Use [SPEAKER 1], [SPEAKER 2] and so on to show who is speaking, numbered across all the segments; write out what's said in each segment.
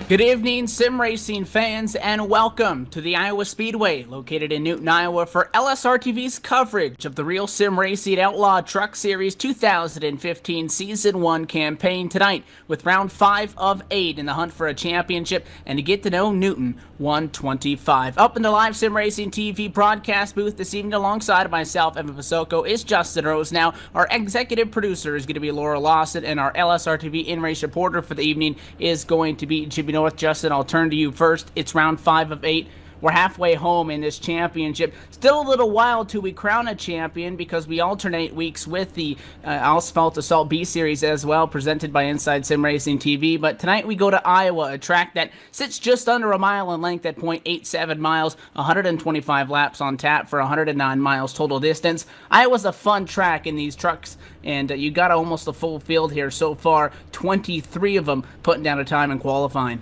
[SPEAKER 1] Good evening, sim racing fans, and welcome to the Iowa Speedway, located in Newton, Iowa, for LSRTV's coverage of the Real Sim Racing Outlaw Truck Series 2015 Season 1 campaign tonight, with round 5 of 8 in the hunt for a championship and to get to know Newton 125. Up in the live Sim Racing TV broadcast booth this evening alongside myself, Evan Pasoko, is Justin Rose. Now, our executive producer is going to be Laura Lawson, and our LSRTV in-race reporter for the evening is going to be Jimmy North. Justin, I'll turn to you first. It's round 5 of 8. We're halfway home in this championship. Still a little while till we crown a champion because we alternate weeks with the Asphalt Assault B Series as well, presented by Inside Sim Racing TV. But tonight we go to Iowa, a track that sits just under a mile in length at 0.87 miles, 125 laps on tap for 109 miles total distance. Iowa's a fun track in these trucks, and you got almost a full field here so far, 23 of them putting down a time in qualifying.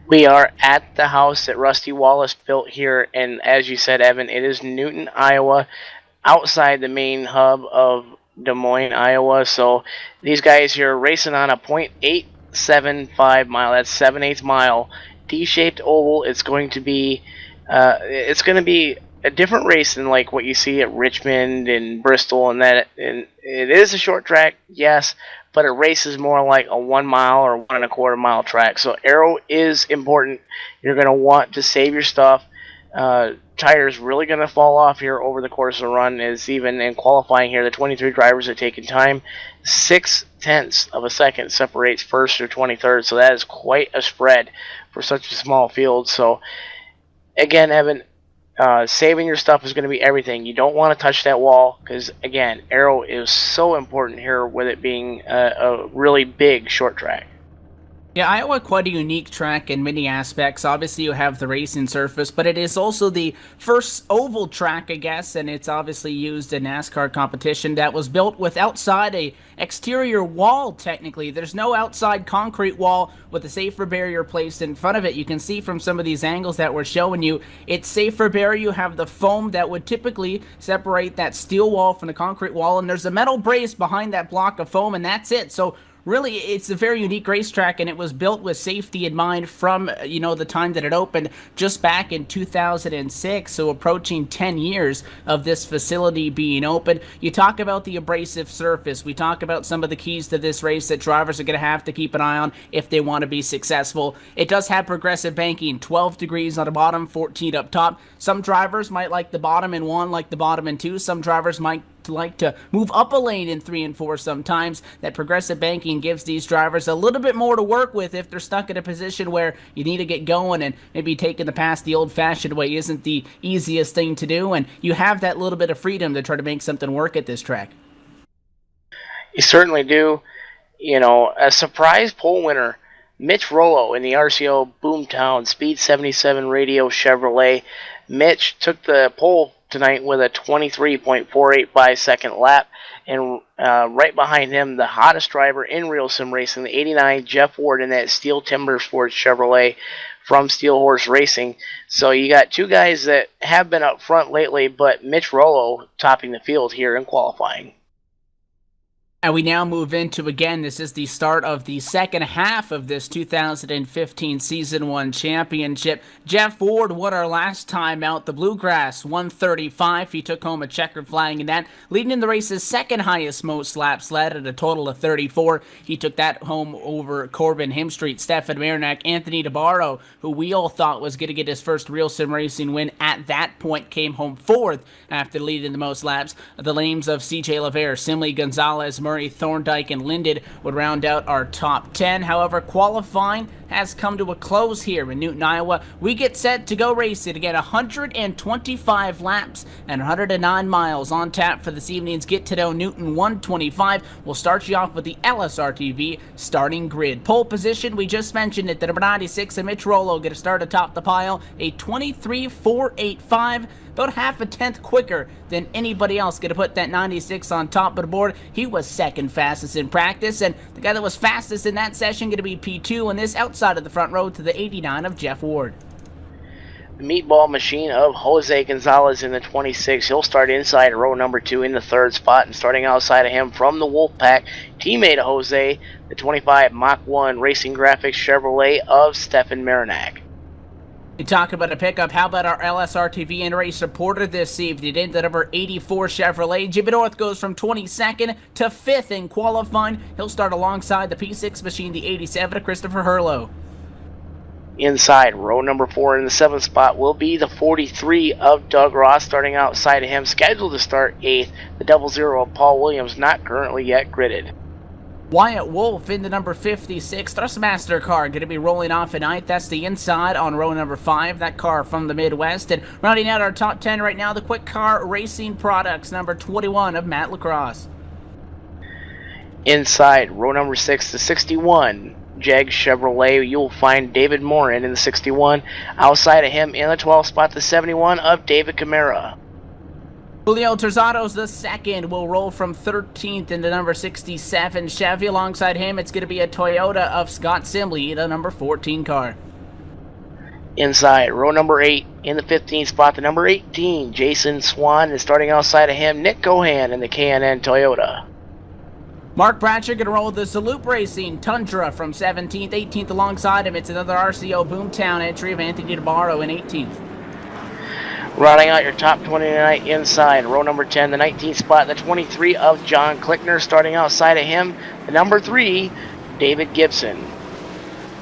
[SPEAKER 2] We are at the house that Rusty Wallace built here, and as you said, Evan, it is Newton, Iowa, outside the main hub of Des Moines, Iowa. So these guys here are racing on a 0.875 mile, that's 7/8 mile, D-shaped oval. It's going to be a different race than like what you see at Richmond and Bristol, and it is a short track, yes, but it races more like a 1 mile or 1.25 mile track. So aero is important. You're going to want to save your stuff. Tires really going to fall off here over the course of the run. Is even in qualifying here, the 23 drivers are taking time. 0.6 of a second separates first or 23rd, so that is quite a spread for such a small field. So again, Evan, saving your stuff is going to be everything. You don't want to touch that wall because, again, aero is so important here with it being a really big short track.
[SPEAKER 1] Yeah, Iowa, quite a unique track in many aspects. Obviously, you have the racing surface, but it is also the first oval track, I guess, and it's obviously used in NASCAR competition that was built with outside a exterior wall, technically. There's no outside concrete wall with a safer barrier placed in front of it. You can see from some of these angles that we're showing you, it's safer barrier. You have the foam that would typically separate that steel wall from the concrete wall, and there's a metal brace behind that block of foam, and that's it. So really, it's a very unique racetrack, and it was built with safety in mind from, the time that it opened just back in 2006, so approaching 10 years of this facility being open. You talk about the abrasive surface. We talk about some of the keys to this race that drivers are going to have to keep an eye on if they want to be successful. It does have progressive banking, 12 degrees on the bottom, 14 up top. Some drivers might like the bottom in 1, like the bottom in 2. Some drivers might like to move up a lane in 3 and 4 sometimes. That progressive banking gives these drivers a little bit more to work with if they're stuck in a position where you need to get going, and maybe taking the pass the old-fashioned way isn't the easiest thing to do, and you have that little bit of freedom to try to make something work at this track.
[SPEAKER 2] You certainly do. A surprise pole winner, Mitch Rollo in the RCO Boomtown Speed 77 Radio Chevrolet. Mitch took the pole tonight with a 23.485 second lap, and right behind him, the hottest driver in real sim racing, the 89 Jeff Ward in that Steel Timber Sports Chevrolet from Steel Horse Racing. So you got two guys that have been up front lately, but Mitch Rollo topping the field here in qualifying.
[SPEAKER 1] And we now move into, again, this is the start of the second half of this 2015 Season 1 championship. Jeff Ward won our last time out, the Bluegrass, 135. He took home a checkered flag in that, leading in the race's second highest most laps led at a total of 34. He took that home over Corbin Hemstreet, Stefan Marinac, Anthony DeBarro, who we all thought was going to get his first real sim racing win at that point, came home fourth after leading the most laps. The names of CJ Lavere, Simley Gonzalez, Murray Thorndike, and Linden would round out our top 10. However, qualifying has come to a close here in Newton, Iowa. We get set to go racing again. 125 laps and 109 miles on tap for this evening's Get to Know Newton 125. We'll start you off with the LSRTV starting grid. Pole position, we just mentioned it, the number 96 and Mitch Rollo going to start atop the pile, a 23.485. About half a tenth quicker than anybody else going to put that 96 on top of the board. He was second fastest in practice, and the guy that was fastest in that session going to be P2, and this outside of the front row to the 89 of Jeff Ward.
[SPEAKER 2] the meatball machine of Jose Gonzalez in the 26. He'll start inside row number 2 in the 3rd spot, and starting outside of him from the Wolfpack, teammate of Jose, the 25 Mach 1 Racing Graphics Chevrolet of Stefan Marinak.
[SPEAKER 1] You talk about a pickup. How about our LSRTV and race supporter this evening? In the number 84 Chevrolet, Jimmy North goes from 22nd to 5th in qualifying. He'll start alongside the P6 machine, the 87 Christopher Herlow.
[SPEAKER 2] Inside row number 4 in the 7th spot will be the 43 of Doug Ross, starting outside of him, scheduled to start 8th, the 00 of Paul Williams, not currently yet gridded.
[SPEAKER 1] Wyatt Wolf in the number 56 Thrustmaster car, going to be rolling off at 9th. That's the inside on row number 5, that car from the Midwest. And rounding out our top 10 right now, the Quick Car Racing Products, number 21 of Matt Lacrosse.
[SPEAKER 2] Inside row number 6, the 61 Jag Chevrolet, you'll find David Morin in the 61. Outside of him in the 12th spot, the 71 of David Camara.
[SPEAKER 1] Julio Terzados the second will roll from 13th in the number 67 Chevy. Alongside him, it's going to be a Toyota of Scott Simley, the number 14 car.
[SPEAKER 2] Inside row number 8 in the 15th spot, the number 18 Jason Swan, and starting outside of him, Nick Cohan in the K&N Toyota.
[SPEAKER 1] Mark Bratcher going to roll the Salute Racing Tundra from 17th. 18th alongside him, it's another RCO Boomtown entry of Anthony DeBarro in 18th.
[SPEAKER 2] Rounding out your top 20 tonight, inside row number 10, the 19th spot, the 23 of John Klickner. Starting outside of him, the number 3, David Gibson.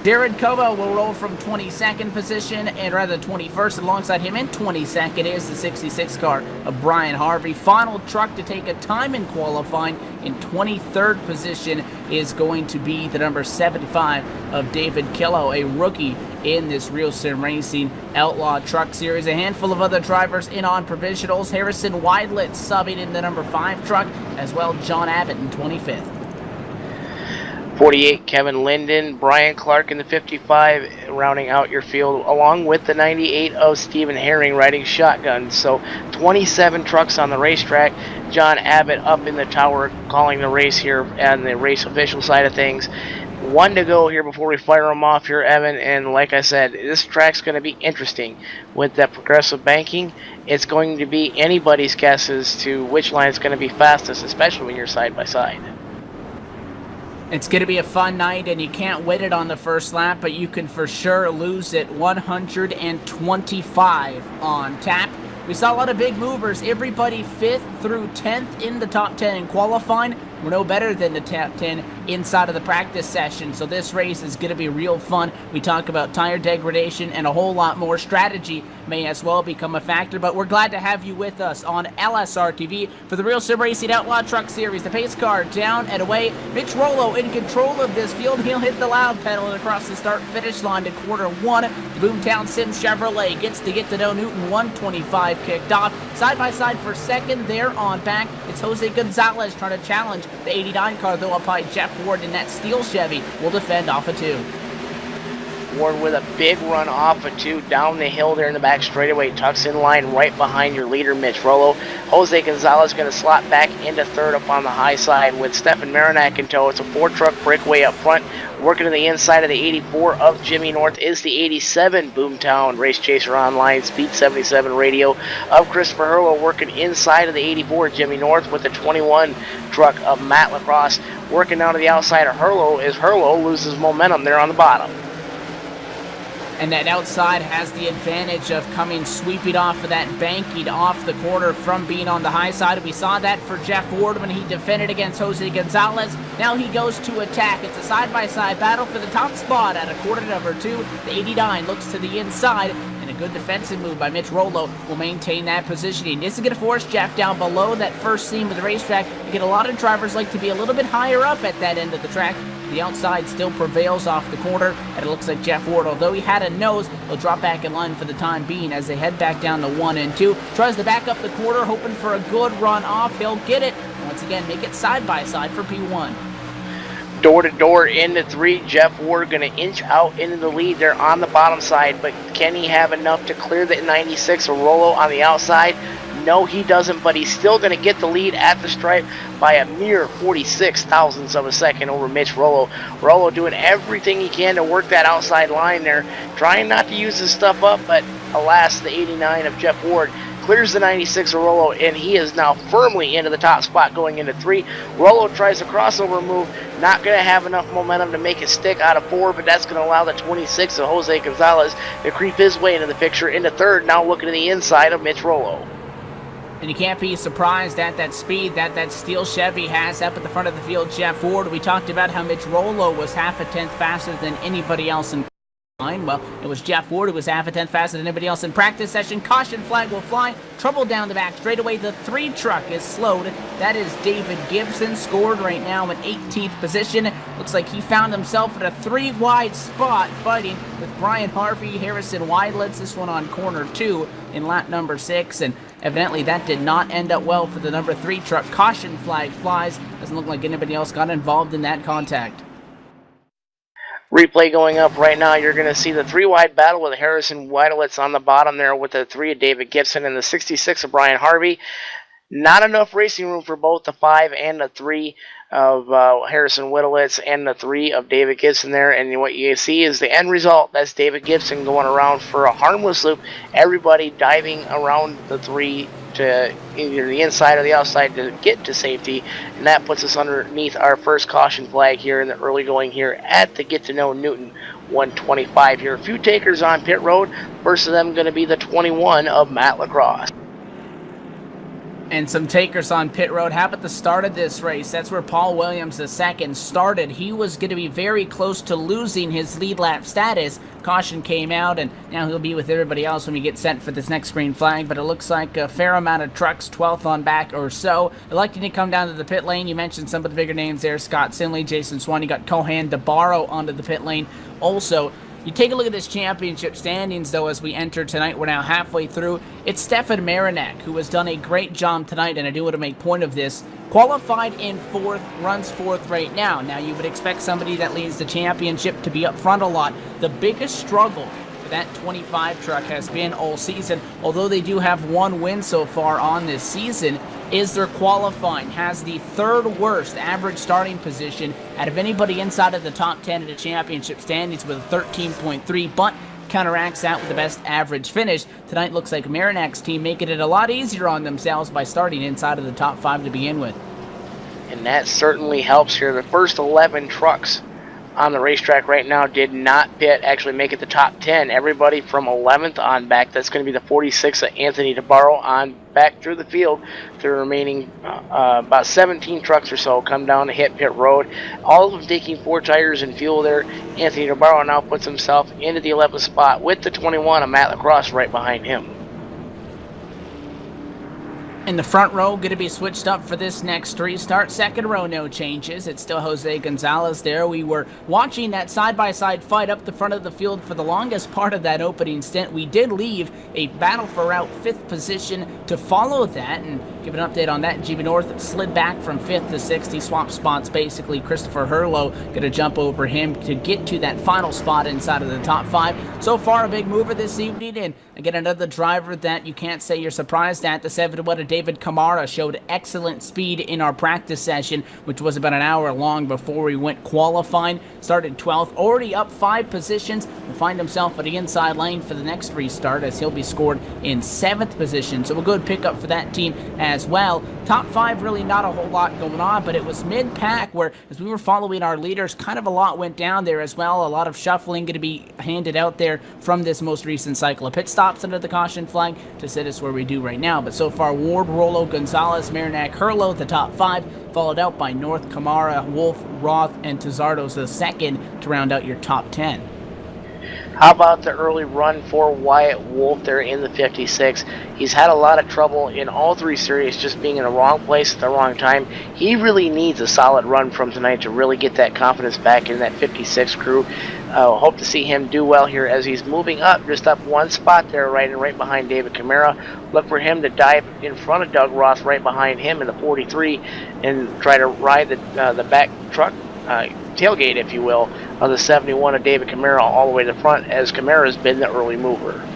[SPEAKER 1] Jared Kobo will roll from 22nd position, and rather 21st. Alongside him in 22nd is the 66 car of Brian Harvey. Final truck to take a time in qualifying in 23rd position is going to be the number 75 of David Killo, a rookie in this Real Sim Racing Outlaw Truck Series. A handful of other drivers in on provisionals. Harrison Weidlet subbing in the number 5 truck, as well John Abbott in 25th.
[SPEAKER 2] 48, Kevin Linden, Brian Clark in the 55, rounding out your field, along with the 98 of Stephen Herring riding shotgun. So 27 trucks on the racetrack. John Abbott up in the tower calling the race here and the race official side of things. 1 to go here before we fire them off here, Evan. And like I said, this track's going to be interesting with that progressive banking. It's going to be anybody's guess as to which line is going to be fastest, especially when you're side by side.
[SPEAKER 1] It's going to be a fun night, and you can't win it on the first lap, but you can for sure lose it 125 on tap. We saw a lot of big movers. Everybody 5th through 10th in the top 10 in qualifying. We're no better than the top 10 inside of the practice session, so this race is going to be real fun. We talk about tire degradation and a whole lot more. Strategy may as well become a factor, but we're glad to have you with us on LSRTV for the Real Sim Racing Outlaw Truck Series. The pace car down and away. Mitch Rollo in control of this field. He'll hit the loud pedal and across the start-finish line to quarter 1. The Boomtown Sims Chevrolet gets to know Newton. 125 kicked off. Side-by-side for second there on back. It's Jose Gonzalez trying to challenge the 89 car, though up by Jeff Ward, and that steel Chevy will defend off of 2.
[SPEAKER 2] Ward with a big run off of 2 down the hill there in the back straightaway. Tucks in line right behind your leader, Mitch Rollo. Jose Gonzalez going to slot back into 3rd up on the high side with Stefan Marinak in tow. It's a 4-truck breakaway up front. Working to the inside of the 84 of Jimmy North is the 87 Boomtown Race Chaser Online Speed 77 radio of Christopher Herlow. Working inside of the 84 Jimmy North with the 21 truck of Matt Lacrosse. Working down to the outside of Herlow as Herlow loses momentum there on the bottom.
[SPEAKER 1] And that outside has the advantage of coming sweeping off of that banking off the quarter from being on the high side. We saw that for Jeff Ward when he defended against Jose Gonzalez. Now he goes to attack. It's a side-by-side battle for the top spot at a quarter number 2. The 89 looks to the inside, and a good defensive move by Mitch Rollo will maintain that positioning. This is going to force Jeff down below that first seam of the racetrack. You get a lot of drivers like to be a little bit higher up at that end of the track. The outside still prevails off the corner, and it looks like Jeff Ward, although he had a nose, he'll drop back in line for the time being as they head back down to 1 and 2. Tries to back up the quarter, hoping for a good run off. He'll get it. Once again, make it side by side for P1.
[SPEAKER 2] Door to door into 3. Jeff Ward going to inch out into the lead there on the bottom side, but can he have enough to clear the 96 of Rollo on the outside? No, he doesn't, but he's still going to get the lead at the stripe by a mere 46 thousandths of a second over Mitch Rollo. Rollo doing everything he can to work that outside line there, trying not to use his stuff up, but alas, the 89 of Jeff Ward clears the 96 of Rollo, and he is now firmly into the top spot going into 3. Rollo tries a crossover move, not going to have enough momentum to make it stick out of 4, but that's going to allow the 26 of Jose Gonzalez to creep his way into the picture into 3rd, now looking to the inside of Mitch Rollo.
[SPEAKER 1] And you can't be surprised at that speed that steel Chevy has up at the front of the field, Jeff Ward. We talked about how Mitch Rollo was half a tenth faster than anybody else in line. Well, it was Jeff Ward who was half a tenth faster than anybody else in practice session. Caution flag will fly. Trouble down the back straightaway. The 3 truck is slowed. That is David Gibson, scored right now in 18th position. Looks like he found himself at a 3 wide spot fighting with Brian Harvey, Harrison Weidlitz. This one on corner 2 in lap number 6, and evidently that did not end up well for the number 3 truck. Caution flag flies. Doesn't look like anybody else got involved in that contact.
[SPEAKER 2] Replay going up right now. You're going to see the 3 wide battle with Harrison Weidlitz on the bottom there with the 3 of David Gibson and the 66 of Brian Harvey. Not enough racing room for both the 5 and the 3 of Harrison Weidlitz and the 3 of David Gibson there. And what you see is the end result. That's David Gibson going around for a harmless loop. Everybody diving around the 3 to either the inside or the outside to get to safety, and that puts us underneath our first caution flag here in the early going here at the Get to Know Newton 125 here. A few takers on pit road. First of them going to be the 21 of Matt Lacrosse.
[SPEAKER 1] And some takers on pit road. How about the start of this race? That's where Paul Williams II started. He was going to be very close to losing his lead lap status. Caution came out, and now he'll be with everybody else when we get sent for this next green flag. But it looks like a fair amount of trucks, 12th on back or so, electing to come down to the pit lane. You mentioned some of the bigger names there. Scott Sinley, Jason Swan. You got Kohan DeBarro onto the pit lane also. You take a look at this championship standings, though, as we enter tonight. We're now halfway through. It's Stefan Marinak, who has done a great job tonight, and I do want to make point of this. Qualified in 4th, runs 4th right now. Now, you would expect somebody that leads the championship to be up front a lot. The biggest struggle for that 25 truck has been all season, although they do have 1 win so far on this season, is their qualifying. Has the 3rd worst average starting position out of anybody inside of the top 10 in the championship standings with a 13.3, but counteracts that with the best average finish. Tonight looks like Marinak's team making it a lot easier on themselves by starting inside of the top 5 to begin with.
[SPEAKER 2] And that certainly helps here. The first 11 trucks on the racetrack right now did not pit, actually make it the top 10. Everybody from 11th on back. That's going to be the 46 of Anthony DeBarro on back through the field. The remaining about 17 trucks or so come down to hit pit road. All of them taking 4 tires and fuel there. Anthony DeBarro now puts himself into the 11th spot with the 21 of Matt Lacrosse right behind him.
[SPEAKER 1] In the front row, going to be switched up for this next restart. Second row, no changes. It's still Jose Gonzalez there. We were watching that side-by-side fight up the front of the field for the longest part of that opening stint. We did leave a battle for route 5th position to follow that, and give an update on that. GB North slid back from 5th to 6th. He swapped spots, basically. Christopher Hurlow going to jump over him to get to that final spot inside of the top 5. So far, a big mover this evening, and again, another driver that you can't say you're surprised at. The 7-1 of David Kamara showed excellent speed in our practice session, which was about an hour long before we went qualifying. Started 12th, already up 5 positions. Will find himself at the inside lane for the next restart, as he'll be scored in 7th position. So a good pickup for that team as well. Top 5, really not a whole lot going on, but it was mid-pack where, as we were following our leaders, kind of a lot went down there as well. A lot of shuffling going to be handed out there from this most recent cycle of pit stops under the caution flag to sit us where we do right now. But so far, Ward, Rollo, Gonzalez, Marinak, Hurlow, the top 5, followed out by North, Kamara, Wolf, Roth, and Tazardos the second to round out your top 10.
[SPEAKER 2] How about the early run for Wyatt Wolf there in the 56? He's had a lot of trouble in all 3 series just being in the wrong place at the wrong time. He really needs a solid run from tonight to really get that confidence back in that 56 crew. Hope to see him do well here as he's moving up, just up 1 spot there, right behind David Camara. Look for him to dive in front of Doug Roth right behind him in the 43 and try to ride the back truck tailgate, if you will, of the 71 of David Camara all the way to the front, as Camara's been the early mover.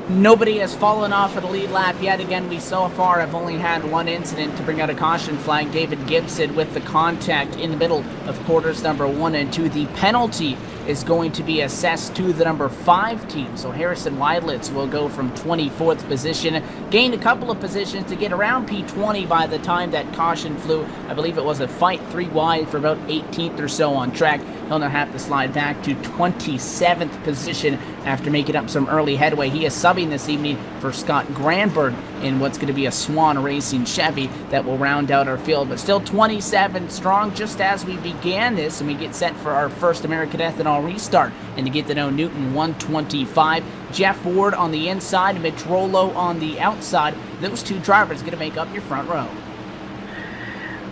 [SPEAKER 1] Nobody has fallen off at the lead lap yet. Again, we so far have only had one incident to bring out a caution flag. David Gibson with the contact in the middle of quarters number 1 and 2. The penalty is going to be assessed to the number 5 team. So Harrison Weidlitz will go from 24th position, gained a couple of positions to get around P20 by the time that caution flew. I believe it was a fight 3 wide for about 18th or so on track. He'll now have to slide back to 27th position after making up some early headway. He is subbing this evening for Scott Granberg in what's going to be a Swan Racing Chevy that will round out our field. But still 27 strong just as we began this, and we get set for our first American Ethanol restart. And to get to know Newton, 125. Jeff Ward on the inside, Mitch Rollo on the outside. Those two drivers going to make up your front row.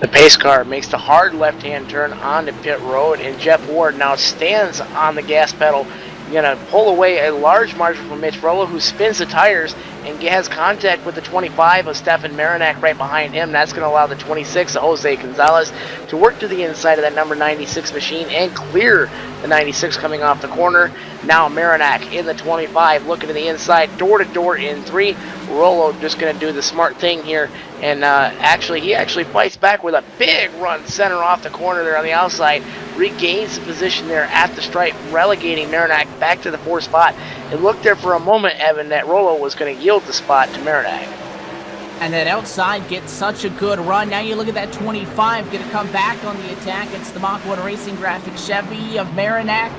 [SPEAKER 2] The pace car makes the hard left-hand turn onto pit road, and Jeff Ward now stands on the gas pedal. Going to pull away a large margin from Mitch Rollo, who spins the tires and has contact with the 25 of Stefan Marinak right behind him. That's going to allow the 26 of Jose Gonzalez to work to the inside of that number 96 machine and clear the 96 coming off the corner. Now Marinak in the 25 looking to the inside, door-to-door in 3. Rollo just going to do the smart thing here, and he actually fights back with a big run center off the corner there on the outside, regains the position there at the stripe, relegating Marinak back to the 4th spot. It looked there for a moment, Evan, that Rollo was going to yield the spot to Marinak.
[SPEAKER 1] And that outside gets such a good run. Now you look at that 25, going to come back on the attack. It's the Mach 1 Racing Graphics Chevy of Marinak.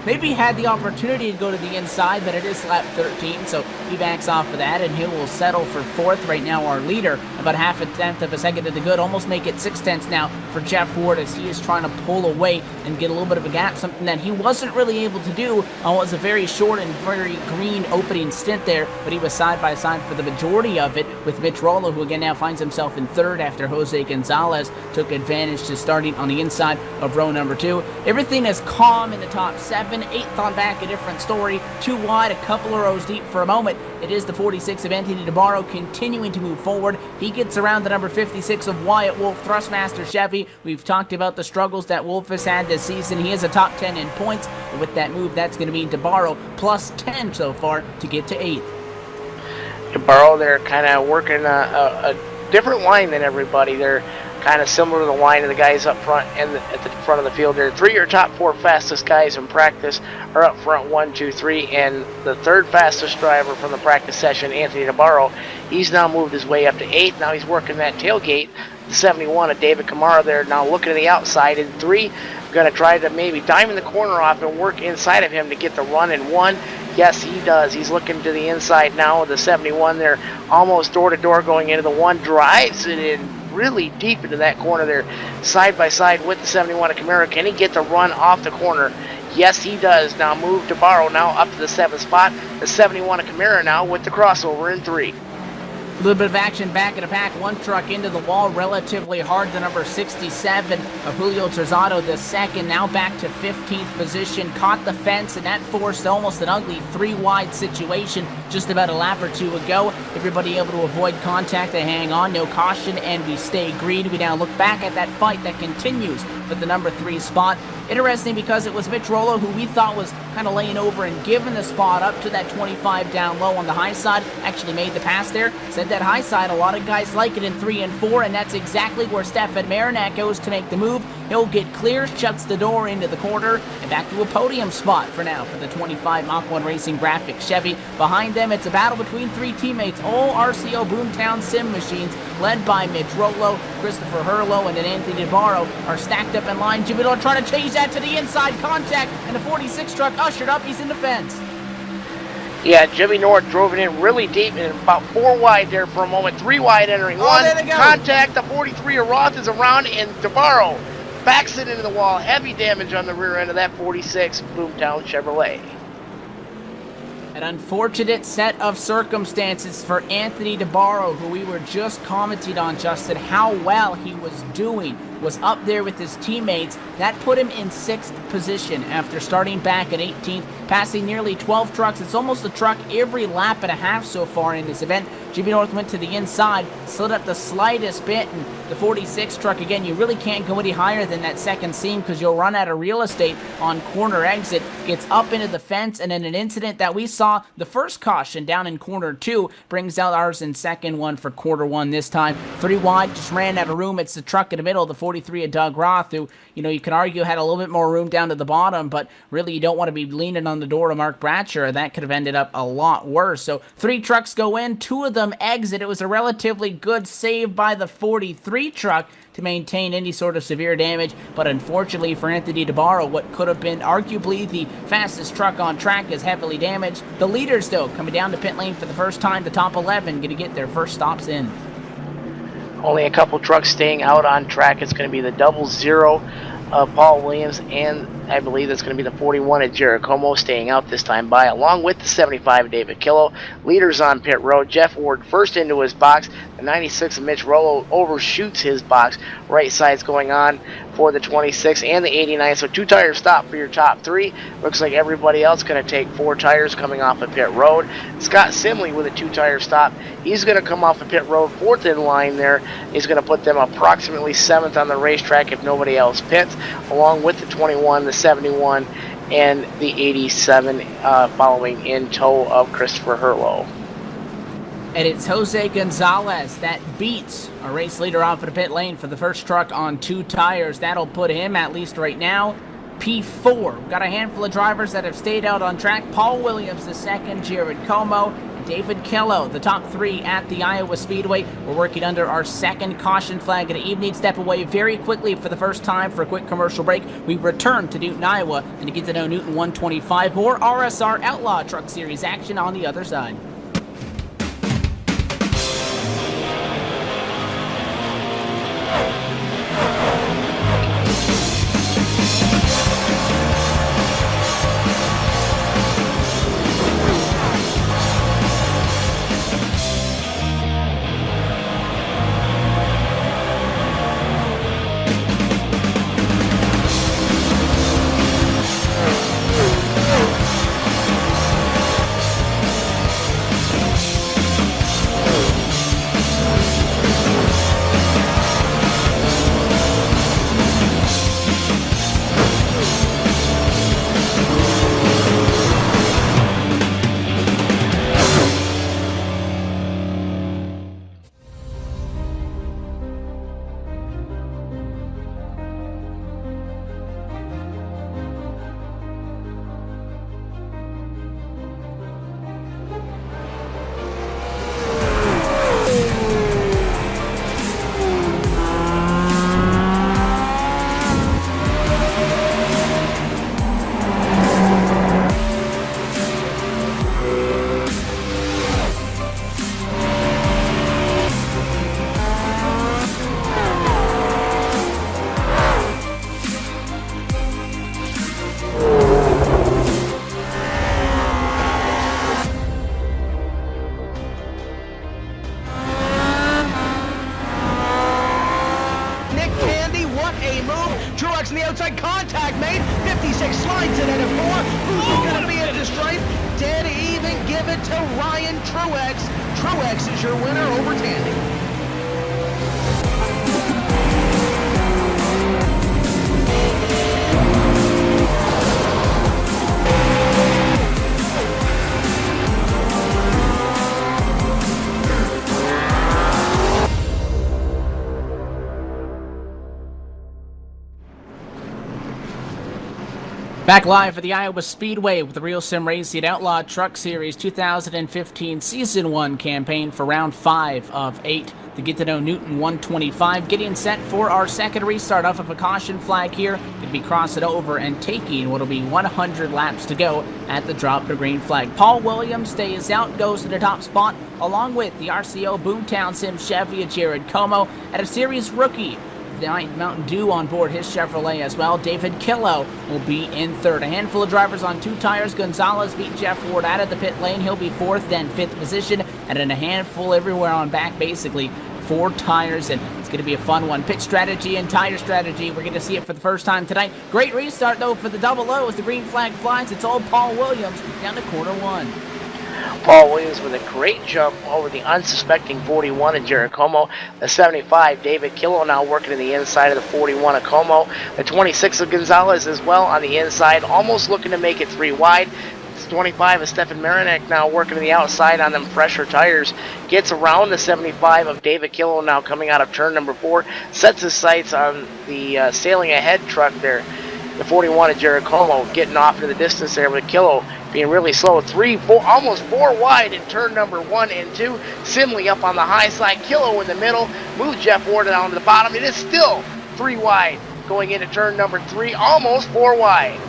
[SPEAKER 1] Maybe had the opportunity to go to the inside, but it is lap 13, so he backs off of that, and he will settle for 4th. Right now, our leader, about half a tenth of a second to the good, almost make it 6/10 now for Jeff Ward as he is trying to pull away and get a little bit of a gap, something that he wasn't really able to do on what was a very short and very green opening stint there, but he was side by side for the majority of it with Mitch Rollo, who again now finds himself in 3rd after Jose Gonzalez took advantage to starting on the inside of row number 2. Everything is calm in the top 7. 8th on back, a different story. 2 wide, a couple of rows deep for a moment. It is the 46 of Anthony DeBarro continuing to move forward. He gets around the number 56 of Wyatt Wolf, Thrustmaster Chevy. We've talked about the struggles that Wolf has had this season. He is a top 10 in points. And with that move, that's going to mean DeBarro plus 10 so far to get to 8th.
[SPEAKER 2] DeBarro, they're kind of working a different line than everybody. They're kind of similar to the line of the guys up front and at the front of the field. There, 3 of your top 4 fastest guys in practice are up front, 1, 2, 3, and the 3rd fastest driver from the practice session, Anthony DeBarro, he's now moved his way up to 8th. Now he's working that tailgate. The 71 of David Kamara there, now looking to the outside in 3. Going to try to maybe diamond the corner off and work inside of him to get the run in 1. Yes, he does. He's looking to the inside now with the 71 there, almost door-to-door going into the 1, drives it in really deep into that corner there, side by side with the 71 of Camaro. Can he get the run off the corner? Yes, he does. Now move DeBarro now up to the 7th spot. The 71 of Camaro now with the crossover in 3.
[SPEAKER 1] A little bit of action back in the pack. 1 truck into the wall relatively hard. The number 67 of Julio Terzado, the second, now back to 15th position. Caught the fence, and that forced almost an ugly 3 wide situation just about a lap or 2 ago. Everybody able to avoid contact. They hang on, no caution, and we stay green. We now look back at that fight that continues for the number 3 spot. Interesting because it was Mitch Rollo who we thought was kind of laying over and giving the spot up to that 25 down low on the high side. Actually made the pass there. Said that high side, a lot of guys like it in 3 and 4, and that's exactly where Stefan Marinak goes to make the move. He'll get clear, shuts the door into the corner, and back to a podium spot for now for the 25 Mach 1 Racing Graphics Chevy. Behind them, it's a battle between 3 teammates, all RCO Boomtown Sim machines, led by Mitch Rollo, Christopher Hurlow, and then Anthony DeBarro are stacked up in line. Jimmy Dore trying to change that to the inside, contact, and the 46 truck ushered up. He's in the fence.
[SPEAKER 2] Yeah, Jimmy North drove it in really deep and about 4 wide there for a moment. 3 wide entering 1.
[SPEAKER 1] There they go.
[SPEAKER 2] Contact, the 43 of Roth is around, and DeBarro backs it into the wall. Heavy damage on the rear end of that 46 Boomtown Chevrolet.
[SPEAKER 1] An unfortunate set of circumstances for Anthony DeBarro, who we were just commenting on, Justin, how well he was doing, was up there with his teammates. That put him in 6th position after starting back at 18th, passing nearly 12 trucks. It's almost a truck every lap and a half so far in this event. Jimmy North went to the inside, slid up the slightest bit, and The 46 truck, again, you really can't go any higher than that second seam because you'll run out of real estate on corner exit. Gets up into the fence, and then an incident that we saw the first caution down in corner 2 brings out ours in second one for quarter 1 this time. 3 wide, just ran out of room. It's the truck in the middle, the 43 of Doug Roth, who, you can argue had a little bit more room down to the bottom, but really you don't want to be leaning on the door of Mark Bratcher. That could have ended up a lot worse. So 3 trucks go in, 2 of them exit. It was a relatively good save by the 43 truck to maintain any sort of severe damage, but unfortunately for Anthony DeBarro, what could have been arguably the fastest truck on track is heavily damaged. The leaders, though, coming down to pit lane for the first time, the top 11, going to get their first stops in.
[SPEAKER 2] Only a couple trucks staying out on track. It's going to be the 00 of Paul Williams, and I believe that's going to be the 41 of Jared Como staying out this time by, along with the 75 of David Killow. Leaders on pit road. Jeff Ward first into his box. The 96 of Mitch Rollo overshoots his box. Right side's going on for the 26 and the 89. So 2 tire stop for your top 3. Looks like everybody else going to take 4 tires coming off of pit road. Scott Simley with a 2 tire stop. He's going to come off of pit road 4th in line there. He's going to put them approximately 7th on the racetrack if nobody else pits, along with the 21, the 71, and the 87 following in tow of Christopher Hurlow.
[SPEAKER 1] And it's Jose Gonzalez that beats a race leader off of the pit lane for the first truck on 2 tires. That'll put him, at least right now, P4. We've got a handful of drivers that have stayed out on track. Paul Williams, the second, Jared Como, and David Killow, the top 3 at the Iowa Speedway. We're working under our second caution flag of the evening. Step away very quickly for the first time for a quick commercial break. We return to Newton, Iowa, and to get to know Newton 125. More RSR Outlaw Truck Series action on the other side.
[SPEAKER 3] Truex in the outside, contact made. 56 slides it at a 4. Who's going to be at the stripe? Dead even, give it to Ryan Truex. Truex is your winner over Tandy.
[SPEAKER 1] Back live for the Iowa Speedway with the Real Sim Racing Outlaw Truck Series 2015 Season 1 campaign for Round 5 of 8 to get to know Newton 125. Getting set for our second restart off of a caution flag here. Going to be crossing over and taking what will be 100 laps to go at the drop of the green flag. Paul Williams stays out, goes to the top spot, along with the RCO Boomtown Sim Chevy of Jared Como, at a series rookie. Mountain Dew on board his Chevrolet as well. David Killow will be in third. A handful of drivers on 2 tires. Gonzalez beat Jeff Ward out of the pit lane. He'll be 4th, then 5th position. And then a handful everywhere on back, basically 4 tires. And it's going to be a fun one. Pit strategy and tire strategy. We're going to see it for the first time tonight. Great restart, though, for the double O as the green flag flies. It's all Paul Williams down to corner 1.
[SPEAKER 2] Paul Williams with a great jump over the unsuspecting 41 of Jared Como. The 75, David Killo, now working in the inside of the 41 of Como. The 26 of Gonzalez as well on the inside, almost looking to make it 3 wide. 25 of Stefan Marinek now working to the outside on them fresher tires. Gets around the 75 of David Killo now coming out of turn number 4. Sets his sights on the sailing ahead truck there. The 41 of Jared Como getting off into the distance there with Killo being really slow. 3, 4, almost 4 wide in turn number 1 and 2. Simley up on the high side. Killo in the middle. Moves Jeff Ward down to the bottom. It is still 3 wide going into turn number 3. Almost 4 wide.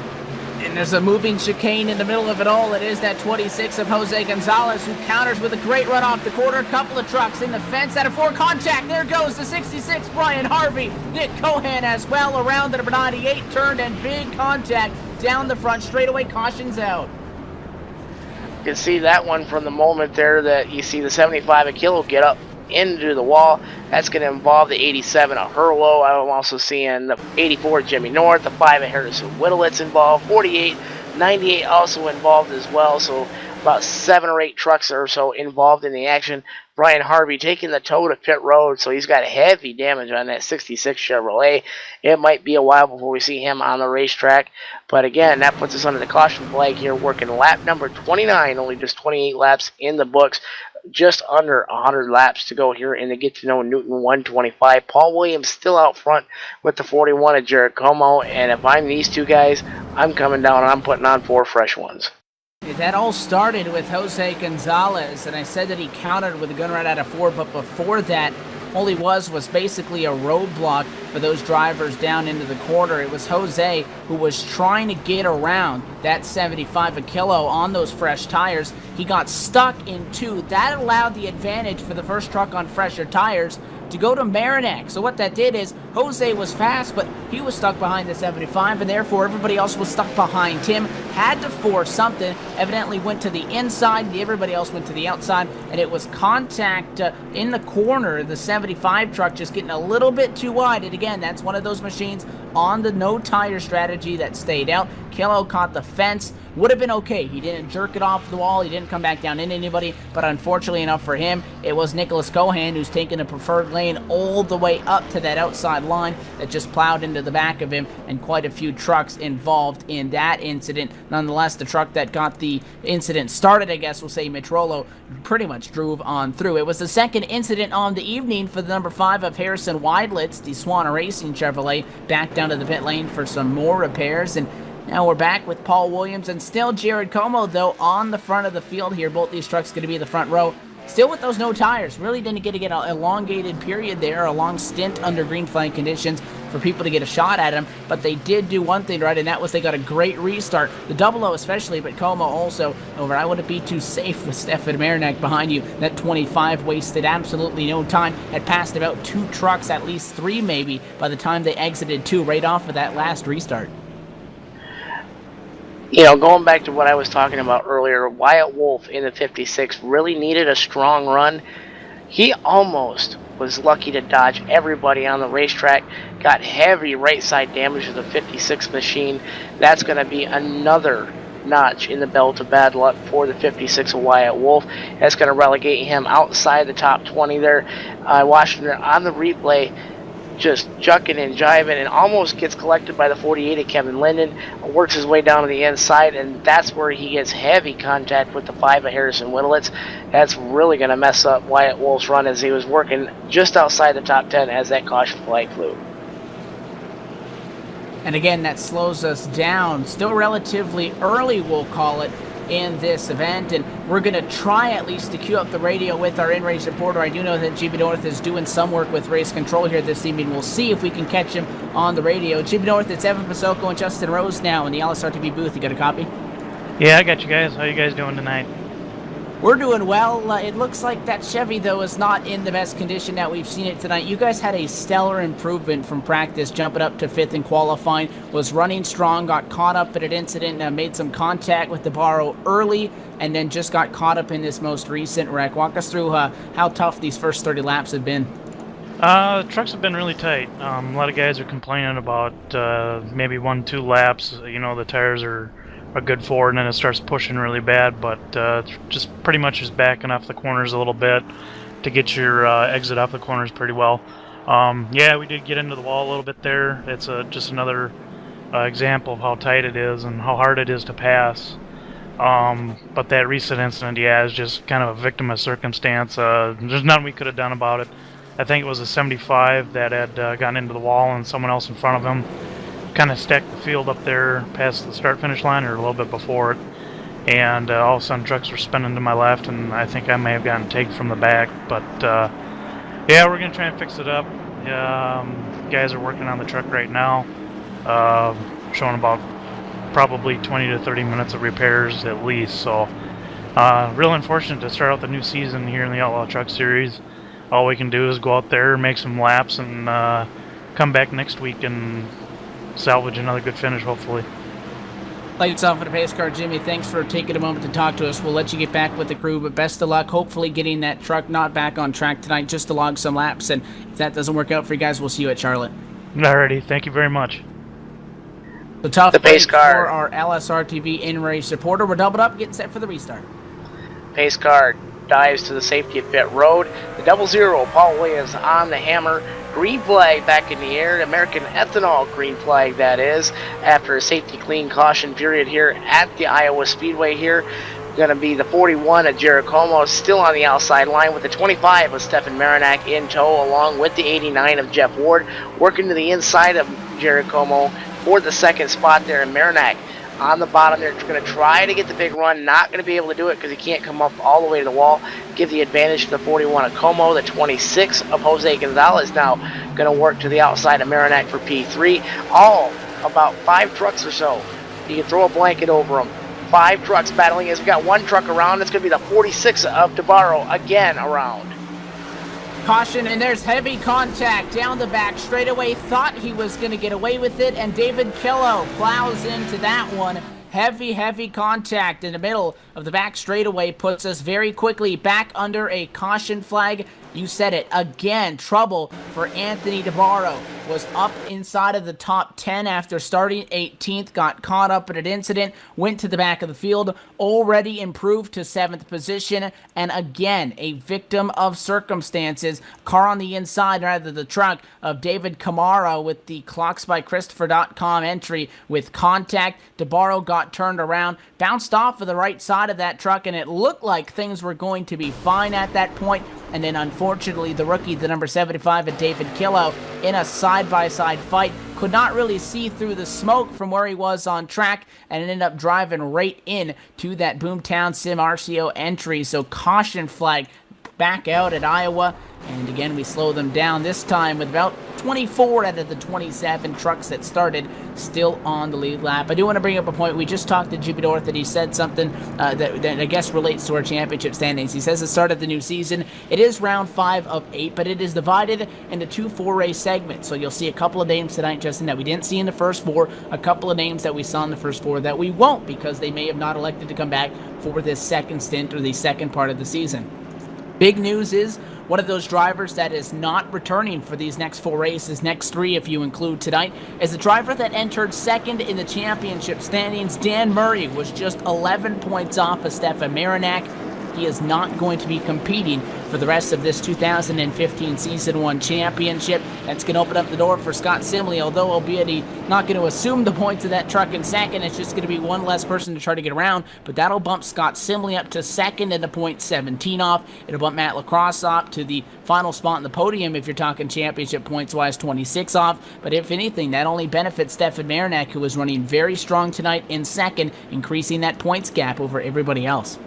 [SPEAKER 1] And there's a moving chicane in the middle of it all. It is that 26 of Jose Gonzalez who counters with a great run off the corner. Couple of trucks in the fence out of 4 contact. There goes the 66 Brian Harvey. Nick Cohan as well around the number 98 turned and big contact down the front. Straightaway cautions out.
[SPEAKER 2] You can see that one from the moment there that you see the 75 of Killo get up into the wall. That's going to involve the 87 of Hurlo. I'm also seeing the 84 of Jimmy North, the 5 of Harrison Whittlitz involved, 48, 98 also involved as well. So about 7 or 8 trucks or so involved in the action. Brian Harvey taking the tow to pit road, so he's got heavy damage on that 66 Chevrolet. It might be a while before we see him on the racetrack, but again, that puts us under the caution flag here, working lap number 29, only just 28 laps in the books. Just under 100 laps to go here in the Get to Know Newton 125. Paul Williams still out front with the 41 of Jared Como, and if I'm these two guys, I'm coming down and I'm putting on 4 fresh ones.
[SPEAKER 1] That all started with Jose Gonzalez, and I said that he countered with a gun right out of 4, but before that, all he was basically a roadblock for those drivers down into the corner. It was Jose who was trying to get around that 75 of Killo on those fresh tires. He got stuck in 2. That allowed the advantage for the first truck on fresher tires to go to Marinek. So what that did is Jose was fast, but he was stuck behind the 75, and therefore everybody else was stuck behind him. Had to force something. Evidently went to the inside. Everybody else went to the outside, and it was contact in the corner. The 75 truck just getting a little bit too wide. And again, that's one of those machines on the no tire strategy that stayed out. Killo caught the fence. Would have been okay. He didn't jerk it off the wall. He didn't come back down into anybody. But unfortunately enough for him, it was Nicholas Cohan who's taken the preferred lane all the way up to that outside line that just plowed into the back of him, and quite a few trucks involved in that incident. Nonetheless, the truck that got the incident started, I guess we'll say Mitch Rollo, pretty much drove on through. It was the second incident on the evening for the number 5 of Harrison Weidlitz, the Swan Racing Chevrolet, back down to the pit lane for some more repairs. And now we're back with Paul Williams and still Jared Como, though, on the front of the field here. Both these trucks going to be in the front row. Still with those no tires. Really didn't get an elongated period there, a long stint under green flag conditions for people to get a shot at him. But they did do one thing right, and that was they got a great restart. The 00 especially, but Como also over. I wouldn't be too safe with Stefan Marinek behind you. That 25 wasted absolutely no time. Had passed about 2 trucks, at least 3 maybe, by the time they exited 2 right off of that last restart.
[SPEAKER 2] You know, going back to what I was talking about earlier, Wyatt Wolf in the 56 really needed a strong run. He almost was lucky to dodge everybody on the racetrack. Got heavy right side damage to the 56 machine. That's going to be another notch in the belt of bad luck for the 56 of Wyatt Wolf. That's going to relegate him outside the top 20 there. Washington on the replay, just jucking and jiving, and almost gets collected by the 48 of Kevin Linden, works his way down to the inside, and that's where he gets heavy contact with the 5 of Harrison Whittlitz. That's really going to mess up Wyatt Wolf's run as he was working just outside the top 10 as that caution flag flew.
[SPEAKER 1] And again, that slows us down. Still relatively early, we'll call it, in this event, and we're going to try at least to queue up the radio with our in-race reporter. I do know that GB North is doing some work with race control here this evening. We'll see if we can catch him on the radio. GB North, it's Evan Pasoko and Justin Rose now in the LSRTV booth. You got a copy?
[SPEAKER 4] Yeah, I got you guys. How you guys doing tonight?
[SPEAKER 1] We're doing well. It looks like that Chevy, though, is not in the best condition that we've seen it tonight. You guys had a stellar improvement from practice, jumping up to 5th in qualifying, was running strong, got caught up in an incident, made some contact with the Barrow early, and then just got caught up in this most recent wreck. Walk us through how tough these first 30 laps have been.
[SPEAKER 4] Trucks have been really tight. A lot of guys are complaining about maybe 1-2 laps. You know, the tires are a good forward, and then it starts pushing really bad, but just pretty much just backing off the corners a little bit to get your exit off the corners pretty well. Yeah, we did get into the wall a little bit there. It's just another example of how tight it is and how hard it is to pass. But that recent incident, yeah, is just kind of a victim of circumstance. There's nothing we could have done about it. I think it was a 75 that had gotten into the wall, and someone else in front of him kind of stacked the field up there past the start-finish line, or a little bit before it. And all of a sudden, trucks were spinning to my left, and I think I may have gotten tagged from the back. But yeah, we're gonna try and fix it up. Guys are working on the truck right now, showing about probably 20 to 30 minutes of repairs at least. So real unfortunate to start out the new season here in the Outlaw Truck Series. All we can do is go out there, make some laps, and come back next week and salvage another good finish, hopefully.
[SPEAKER 1] Lights off for the pace car, Jimmy. Thanks for taking a moment to talk to us. We'll let you get back with the crew, but best of luck. Hopefully getting that truck not back on track tonight, just to log some laps. And if that doesn't work out for you guys, we'll see you at Charlotte.
[SPEAKER 4] Alrighty, thank you very much.
[SPEAKER 1] The tough
[SPEAKER 2] The pace
[SPEAKER 1] break
[SPEAKER 2] car
[SPEAKER 1] for our LSRTV in-race reporter. We're doubled up, getting set for the restart.
[SPEAKER 2] Pace car dives to the safety at pit road. The 00, Paul Williams on the hammer. Green flag back in the air. American Ethanol green flag, that is, after a safety clean caution period here at the Iowa Speedway here. Going to be the 41 of Giacomo still on the outside line, with the 25 of Stefan Marinak in tow, along with the 89 of Jeff Ward, working to the inside of Giacomo for the second spot there. And Marinak on the bottom there, going to try to get the big run. Not going to be able to do it because he can't come up all the way to the wall. Give the advantage to the 41 of Como. The 26 of Jose Gonzalez now going to work to the outside of Marinak for P3. All about 5 trucks or so. You can throw a blanket over them. 5 trucks battling as we got 1 truck around. It's going to be the 46 of DeBarro again around.
[SPEAKER 1] Caution, and there's heavy contact down the back straightaway. Thought he was going to get away with it, and David Killo plows into that one. Heavy contact in the middle of the back straightaway puts us very quickly back under a caution flag. You said it again. Trouble for Anthony DeBarro. Was up inside of the top 10 after starting 18th. Got caught up in an incident. Went to the back of the field. Already improved to 7th position. And again, a victim of circumstances. Car on the inside, rather the truck, of David Camara with the clocksbychristopher.com entry with contact. DeBarro got turned around. Bounced off of the right side of that truck, and it looked like things were going to be fine at that point. And then, unfortunately, the rookie, the number 75 of David Killo, in a side-by-side fight, could not really see through the smoke from where he was on track, and ended up driving right in to that Boomtown Sim RCO entry. So caution flag back out at Iowa. And again, we slow them down this time with about 24 out of the 27 trucks that started still on the lead lap. I do want to bring up a point. We just talked to Jimmy North, and he said something that I guess relates to our championship standings. He says the start of the new season, it is round 5 of 8, but it is divided into 2 4-race segments. So you'll see a couple of names tonight, Justin, that we didn't see in the first 4, a couple of names that we saw in the first 4 that we won't, because they may have not elected to come back for this second stint or the second part of the season. Big news is one of those drivers that is not returning for these next 4 races, next 3 if you include tonight, is the driver that entered second in the championship standings. Dan Murray was just 11 points off of Stefan Marinak. He is not going to be competing for the rest of this 2015 Season 1 championship. That's going to open up the door for Scott Simley, although albeit he's not going to assume the points of that truck in second. It's just going to be one less person to try to get around, but that'll bump Scott Simley up to second and the point 17 off. It'll bump Matt Lacrosse up to the final spot in the podium if you're talking championship points-wise, 26 off. But if anything, that only benefits Stefan Marinak, who was running very strong tonight in second, increasing that points gap over everybody else.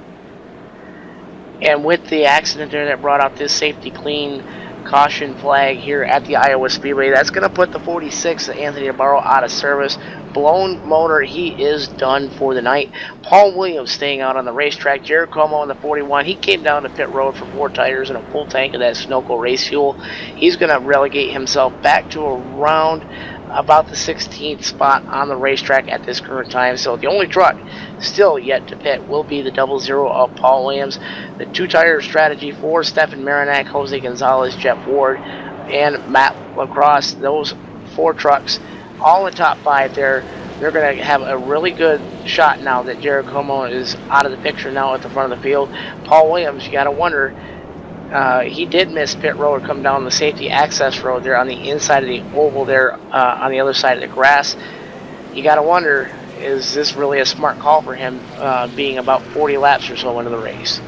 [SPEAKER 2] And with the accident there that brought out this safety clean caution flag here at the Iowa Speedway, that's going to put the 46 Anthony DeBarro out of service. Blown motor, he is done for the night. Paul Williams staying out on the racetrack. Jared Como on the 41, he came down to pit road for 4 tires and a full tank of that Sunoco race fuel. He's going to relegate himself back to around about the 16th spot on the racetrack at this current time. So the only truck still yet to pit will be the 00 of Paul Williams. The 2-tire strategy for Stefan Marinak, Jose Gonzalez, Jeff Ward, and Matt Lacrosse. Those 4 trucks all in top 5 there they're going to have a really good shot now that Jared Como is out of the picture now at the front of the field. Paul Williams, you got to wonder, he did miss pit road or come down the safety access road there on the inside of the oval there on the other side of the grass. You got to wonder, is this really a smart call for him being about 40 laps or so into the race?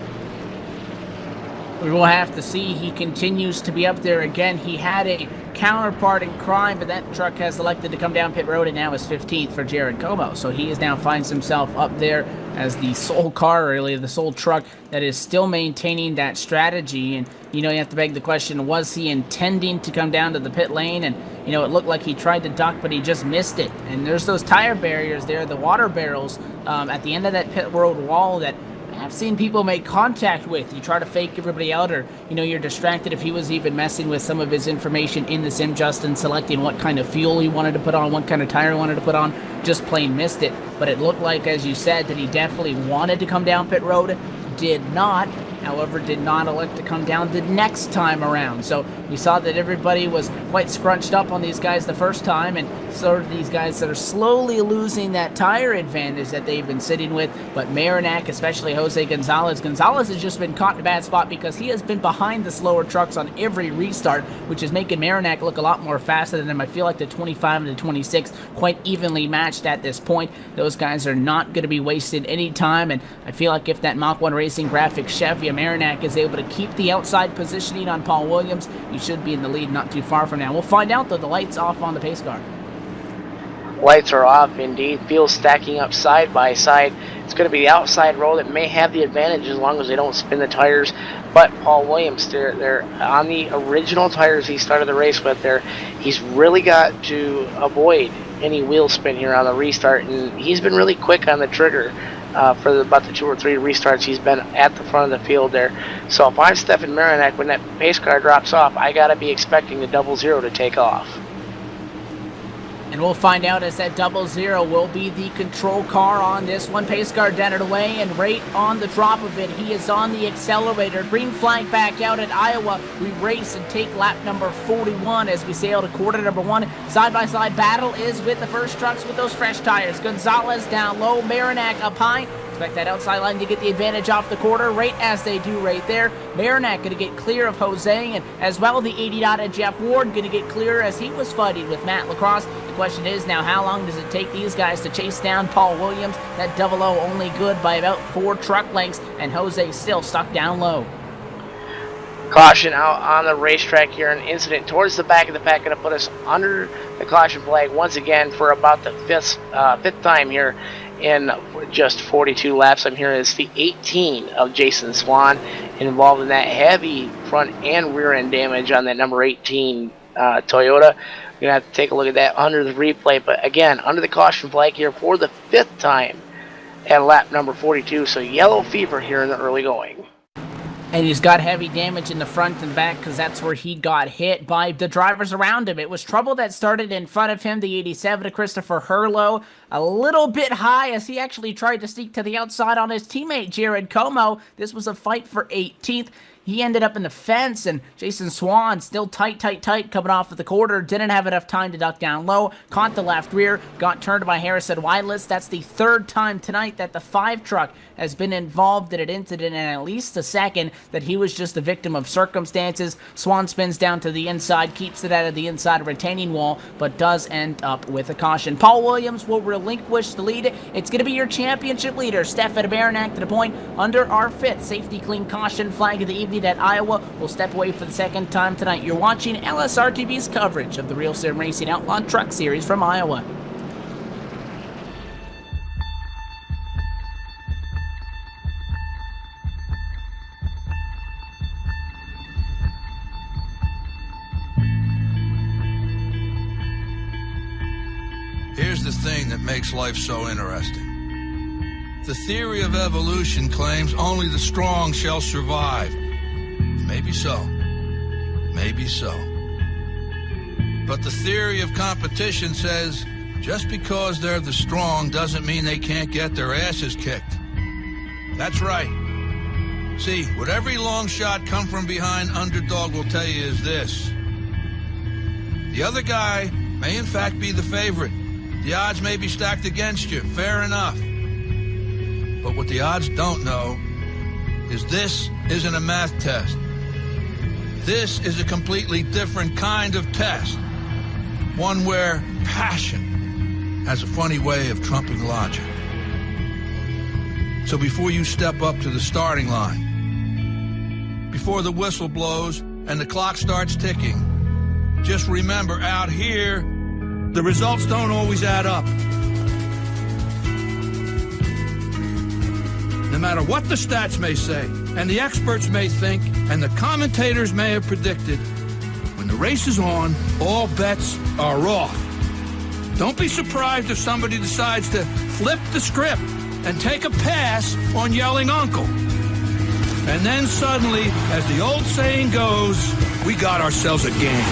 [SPEAKER 1] We will have to see. He continues to be up there again. He had a counterpart in crime, but that truck has elected to come down pit road and now is 15th for Jared Como. So he is now finds himself up there as the sole car, really, the sole truck that is still maintaining that strategy. And, you know, you have to beg the question, was he intending to come down to the pit lane? And, you know, it looked like he tried to duck, but he just missed it. And there's those tire barriers there, the water barrels at the end of that pit road wall that I've seen people make contact with. You try to fake everybody out, or, you know, you're distracted if he was even messing with some of his information in the sim, Justin, selecting what kind of fuel he wanted to put on, what kind of tire he wanted to put on, just plain missed it. But it looked like, as you said, that he definitely wanted to come down pit road, did not, however, did not elect to come down the next time around. So we saw that everybody was quite scrunched up on these guys the first time, and sort of these guys that are slowly losing that tire advantage that they've been sitting with. But Marinak, especially Jose Gonzalez has just been caught in a bad spot because he has been behind the slower trucks on every restart, which is making Marinak look a lot more faster than him. I feel like the 25 and the 26 quite evenly matched at this point. Those guys are not going to be wasting any time, and I feel like if that Mach 1 Racing Graphics Chevy Marinak is able to keep the outside positioning on Paul Williams, he should be in the lead not too far from now. We'll find out, though. The light's off on the pace car.
[SPEAKER 2] Lights are off indeed. Field stacking up side by side. It's going to be the outside row that may have the advantage as long as they don't spin the tires. But Paul Williams, they're on the original tires he started the race with there. He's really got to avoid any wheel spin here on the restart, and he's been really quick on the trigger. For about the 2 or 3 restarts, he's been at the front of the field there. So if I'm Stefan Marinak, when that pace car drops off, I got to be expecting the 00 to take off.
[SPEAKER 1] And we'll find out as that 00 will be the control car on this one. Pace car dented away, and right on the drop of it, he is on the accelerator. Green flag back out at Iowa. We race and take lap number 41 as we sail to quarter number 1. Side-by-side battle is with the first trucks with those fresh tires. Gonzalez down low, Marinak up high. Expect that outside line to get the advantage off the quarter, right as they do right there. Marinak going to get clear of Jose, and as well the 80 dot Jeff Ward going to get clear as he was fighting with Matt Lacrosse. The question is now, how long does it take these guys to chase down Paul Williams? That 00 only good by about 4 truck lengths, and Jose still stuck down low.
[SPEAKER 2] Caution out on the racetrack here. An incident towards the back of the pack going to put us under the caution flag once again for about the fifth time here in just 42 laps. I'm here is the 18 of Jason Swan involved in that heavy front and rear end damage on that number 18 Toyota. We're going to have to take a look at that under the replay. But again, under the caution flag here for the 5th time at lap number 42. So yellow fever here in the early going.
[SPEAKER 1] And he's got heavy damage in the front and back because that's where he got hit by the drivers around him. It was trouble that started in front of him, the 87 of Christopher Herlow, a little bit high as he actually tried to sneak to the outside on his teammate Jared Como. This was a fight for 18th. He ended up in the fence, and Jason Swan still tight coming off of the quarter. Didn't have enough time to duck down low. Caught the left rear. Got turned by Harrison Wireless. That's the 3rd time tonight that the 5 truck has been involved in an incident, and at least the second that he was just a victim of circumstances. Swan spins down to the inside, keeps it out of the inside retaining wall, but does end up with a caution. Paul Williams will relinquish the lead. It's going to be your championship leader, Stefan Marinak, to the point under our 5th safety clean caution flag of the evening at Iowa. Will step away for the 2nd time tonight. You're watching LSRTV's coverage of the Real Sim Racing Outlaw Truck Series from Iowa.
[SPEAKER 5] Here's the thing that makes life so interesting. The theory of evolution claims only the strong shall survive. Maybe so. Maybe so. But the theory of competition says just because they're the strong doesn't mean they can't get their asses kicked. That's right. See, what every long shot come from behind underdog will tell you is this. The other guy may in fact be the favorite, The odds may be stacked against you, fair enough. But what the odds don't know is this isn't a math test. This is a completely different kind of test. One where passion has a funny way of trumping logic. So before you step up to the starting line, before the whistle blows and the clock starts ticking, just remember, out here, the results don't always add up. No matter what the stats may say, and the experts may think, and the commentators may have predicted, when the race is on, all bets are off. Don't be surprised if somebody decides to flip the script and take a pass on yelling uncle. And then suddenly, as the old saying goes, we got ourselves a game.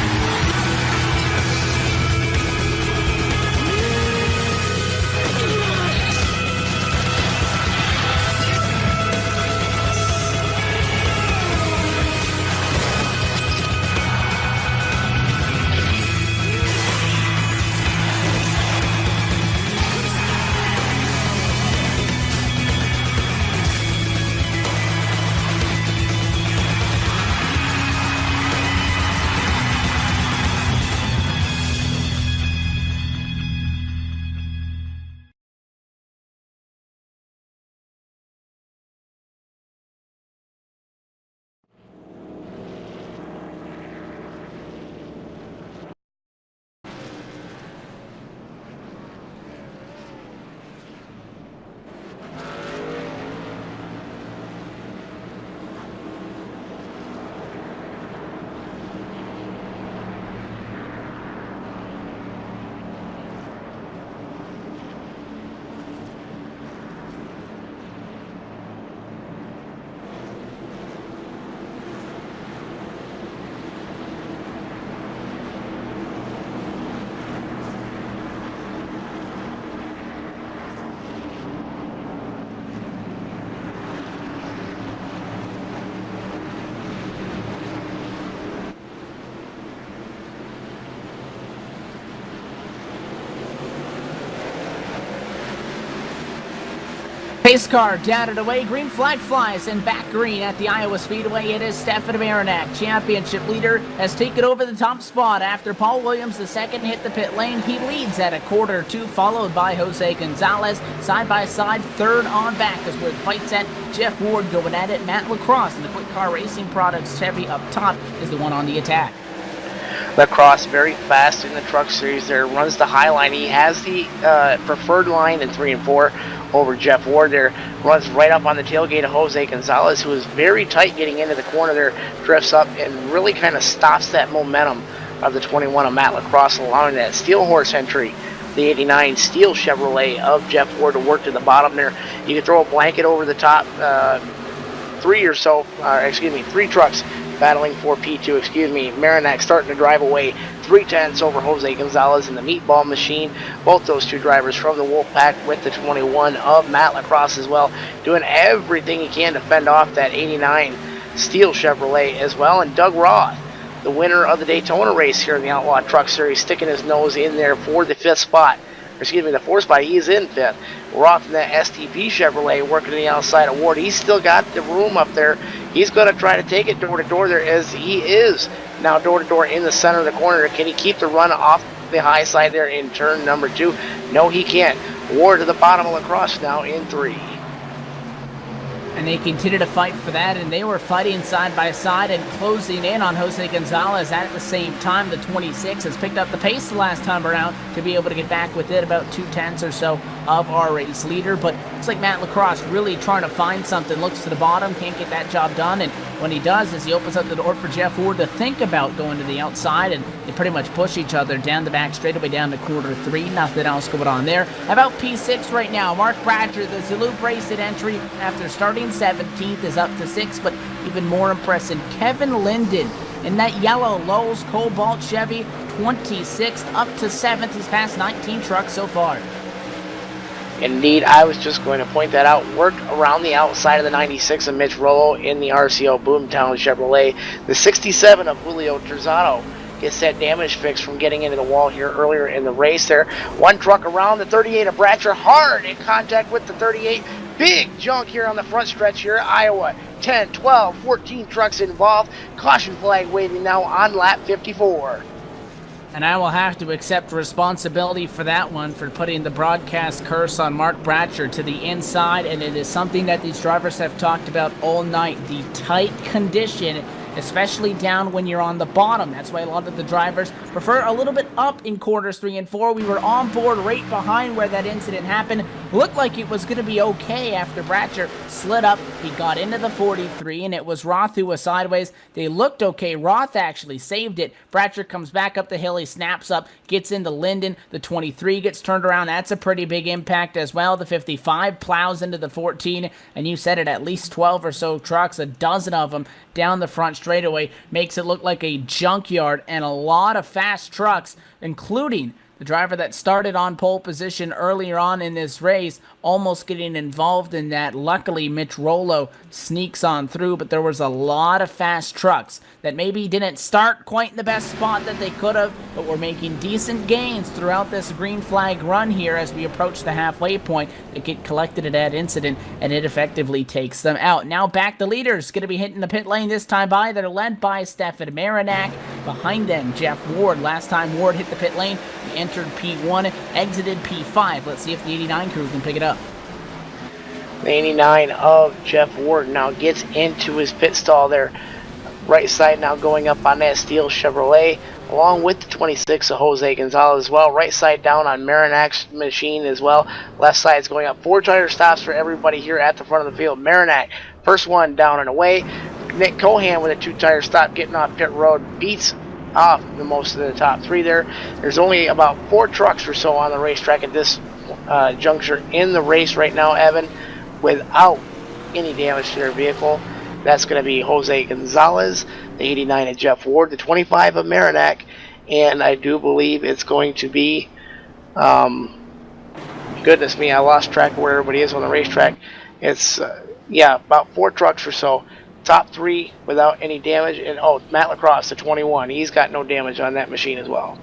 [SPEAKER 1] Pace car down and away, green flag flies, and back green at the Iowa Speedway. It is Stefan Marinak, championship leader, has taken over the top spot after Paul Williams, the second, hit the pit lane. He leads at a quarter two, followed by Jose Gonzalez. Side by side, third on back is where the fight's at. Jeff Ward going at it. Matt Lacrosse and the Quick Car Racing Products Chevy up top is the one on the attack.
[SPEAKER 2] Lacrosse very fast in the truck series there, runs the high line. He has the preferred line in 3 and 4 over Jeff Ward there, runs right up on the tailgate of Jose Gonzalez, who is very tight getting into the corner there, drifts up and really kind of stops that momentum of the 21 of Matt Lacrosse, allowing that Steel Horse entry, the 89 Steel Chevrolet of Jeff Ward, to work to the bottom there. You can throw a blanket over the top, 3 trucks battling for P2, Marinak starting to drive away 3/10 over Jose Gonzalez in the Meatball Machine. Both those two drivers from the Wolfpack with the 21 of Matt Lacrosse as well, doing everything he can to fend off that 89 Steel Chevrolet as well. And Doug Roth, the winner of the Daytona race here in the Outlaw Truck Series, sticking his nose in there for the 5th spot. The 4th spot, he's in 5th. Roth in that STP Chevrolet working the outside of Ward. He's still got the room up there. He's going to try to take it door to door there, as he is now door to door in the center of the corner. Can he keep the run off the high side there in turn number 2? No, he can't. Ward to the bottom of Lacrosse now in 3.
[SPEAKER 1] And they continue to fight for that, and they were fighting side by side and closing in on Jose Gonzalez at the same time. The 26 has picked up the pace the last time around to be able to get back with it, about 2/10 or so of our race leader. But looks like Matt Lacrosse really trying to find something, looks to the bottom, can't get that job done, and when he does, is he opens up the door for Jeff Ward to think about going to the outside, and they pretty much push each other down the back straightaway down to quarter 3. Nothing else going on there. About P6 right now, Mark Bradger, the Zulu Bracelet entry after starting 17th, is up to 6th, but even more impressive, Kevin Linden in that yellow Lowe's Cobalt Chevy, 26th, up to 7th. He's passed 19 trucks so far.
[SPEAKER 2] Indeed, I was just going to point that out. Worked around the outside of the 96 of Mitch Rollo in the RCO Boomtown Chevrolet. The 67 of Julio Terzano gets that damage fix from getting into the wall here earlier in the race there. One truck around the 38 of Bratcher, hard in contact with the 38. Big junk here on the front stretch here at Iowa. 10, 12, 14 trucks involved. Caution flag waving now on lap 54.
[SPEAKER 1] And I will have to accept responsibility for that one, for putting the broadcast curse on Mark Bratcher to the inside, and it is something that these drivers have talked about all night. The tight condition, especially down when you're on the bottom. That's why a lot of the drivers prefer a little bit up in quarters 3 and 4. We were on board right behind where that incident happened. Looked like it was going to be okay after Bratcher slid up. He got into the 43, and it was Roth who was sideways. They looked okay. Roth actually saved it. Bratcher comes back up the hill. He snaps up, gets into Linden. The 23 gets turned around. That's a pretty big impact as well. The 55 plows into the 14, and you said it, at least 12 or so trucks, a dozen of them, down the front straightaway. Makes it look like a junkyard, and a lot of fast trucks, including the driver that started on pole position earlier on in this race, almost getting involved in that. Luckily, Mitch Rollo sneaks on through, but there was a lot of fast trucks that maybe didn't start quite in the best spot that they could have, but were making decent gains throughout this green flag run here as we approach the halfway point. They get collected at that incident, and it effectively takes them out. Now back the leaders, going to be hitting the pit lane this time by. They're led by Stefan Marinak. Behind them, Jeff Ward. Last time Ward hit the pit lane, he entered P1, exited P5. Let's see if the 89 crew can pick it up.
[SPEAKER 2] The 89 of Jeff Ward now gets into his pit stall there. Right side now going up on that steel Chevrolet, along with the 26 of Jose Gonzalez as well. Right side down on Marinak's machine as well. Left side is going up. 4 tire stops for everybody here at the front of the field. Marinak, first one down and away. Nick Cohan with a 2 tire stop getting off pit road, beats off the most of the top 3 there. There's only about 4 trucks or so on the racetrack at this juncture in the race right now, Evan, without any damage to their vehicle. That's going to be Jose Gonzalez, the 89 of Jeff Ward, the 25 of Marinak, and I do believe it's going to be, goodness me, I lost track of where everybody is on the racetrack. It's, yeah, about 4 trucks or so. Top 3 without any damage, and Matt Lacrosse, the 21, he's got no damage on that machine as well.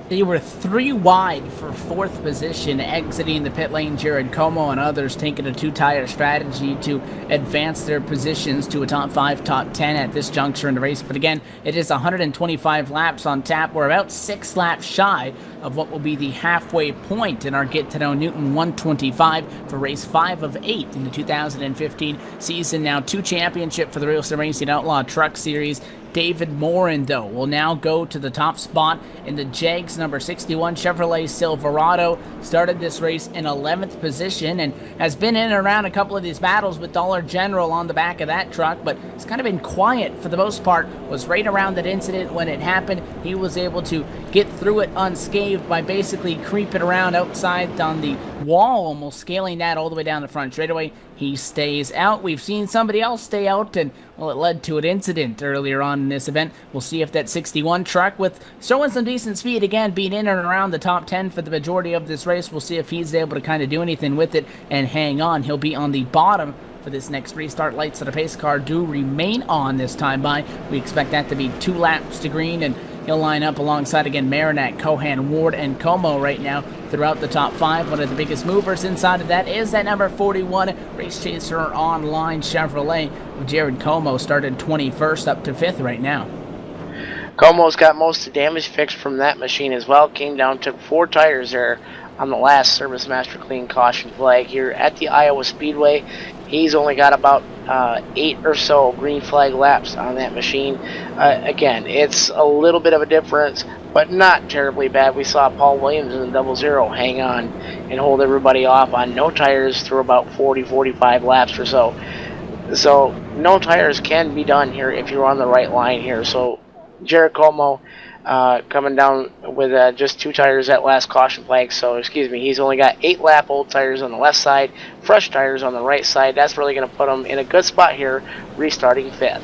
[SPEAKER 1] They were 3 wide for 4th position, exiting the pit lane. Jared Como and others taking a 2-tire strategy to advance their positions to a top 5, top 10 at this juncture in the race. But again, it is 125 laps on tap. We're about 6 laps shy of what will be the halfway point in our Get to Know Newton 125 for race 5 of 8 in the 2015 season. Now 2 championship for the RSR Racing Outlaw Truck Series. David Morin, though, will now go to the top spot in the Jags number 61 Chevrolet Silverado. Started this race in 11th position and has been in and around a couple of these battles with Dollar General on the back of that truck, but it's kind of been quiet for the most part. Was right around that incident when it happened. He was able to get through it unscathed by basically creeping around outside on the wall, almost scaling that all the way down the front straightaway. He stays out. We've seen somebody else stay out, and, well, it led to an incident earlier on in this event. We'll see if that 61 truck, with showing some decent speed, again, being in and around the top 10 for the majority of this race, we'll see if he's able to kind of do anything with it and hang on. He'll be on the bottom for this next restart. Lights of the pace car do remain on this time by. We expect that to be 2 laps to green, and he'll line up alongside, again, Marinak, Cohan, Ward, and Como right now throughout the top 5. One of the biggest movers inside of that is that number 41 Race Chaser Online Chevrolet. Jared Como started 21st up to 5th right now.
[SPEAKER 2] Como's got most of the damage fixed from that machine as well. Came down, took 4 tires there on the last Service Master Clean caution flag here at the Iowa Speedway. He's only got about 8 or so green flag laps on that machine. Again, it's a little bit of a difference, but not terribly bad. We saw Paul Williams in the 00 hang on and hold everybody off on no tires through about 40-45 laps or so. So no tires can be done here if you're on the right line here. So Jared Como coming down with just 2 tires at last caution flag. So, excuse me, he's only got 8 lap old tires on the left side, fresh tires on the right side. That's really going to put him in a good spot here, restarting 5th.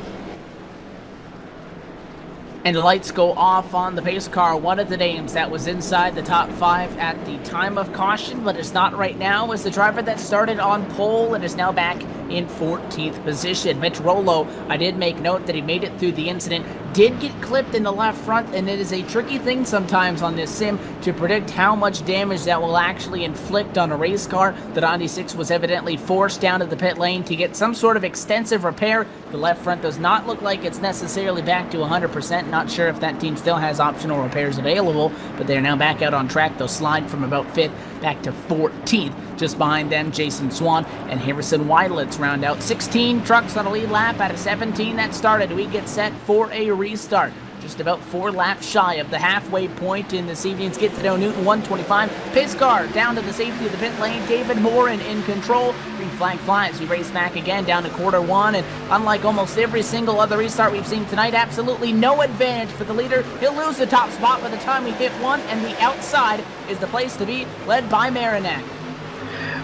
[SPEAKER 1] And the lights go off on the pace car. One of the names that was inside the top 5 at the time of caution, but it's not right now, is the driver that started on pole and is now back in 14th position. Mitch Rollo, I did make note that he made it through the incident, did get clipped in the left front, and it is a tricky thing sometimes on this sim to predict how much damage that will actually inflict on a race car. The 96 was evidently forced down to the pit lane to get some sort of extensive repair. The left front does not look like it's necessarily back to 100%. Not sure if that team still has optional repairs available, but they're now back out on track. They'll slide from about 5th back to 14th. Just behind them, Jason Swan and Harrison Weidlitz round out 16 trucks on a lead lap out of 17 that started. We get set for a restart. Just about 4 laps shy of the halfway point in this evening's Get to Know Newton 125. Pace car down to the safety of the pit lane. David Morin in control. Green flag flies. We race back again down to quarter 1. And unlike almost every single other restart we've seen tonight, absolutely no advantage for the leader. He'll lose the top spot by the time we hit 1. And the outside is the place to be, led by Marinac.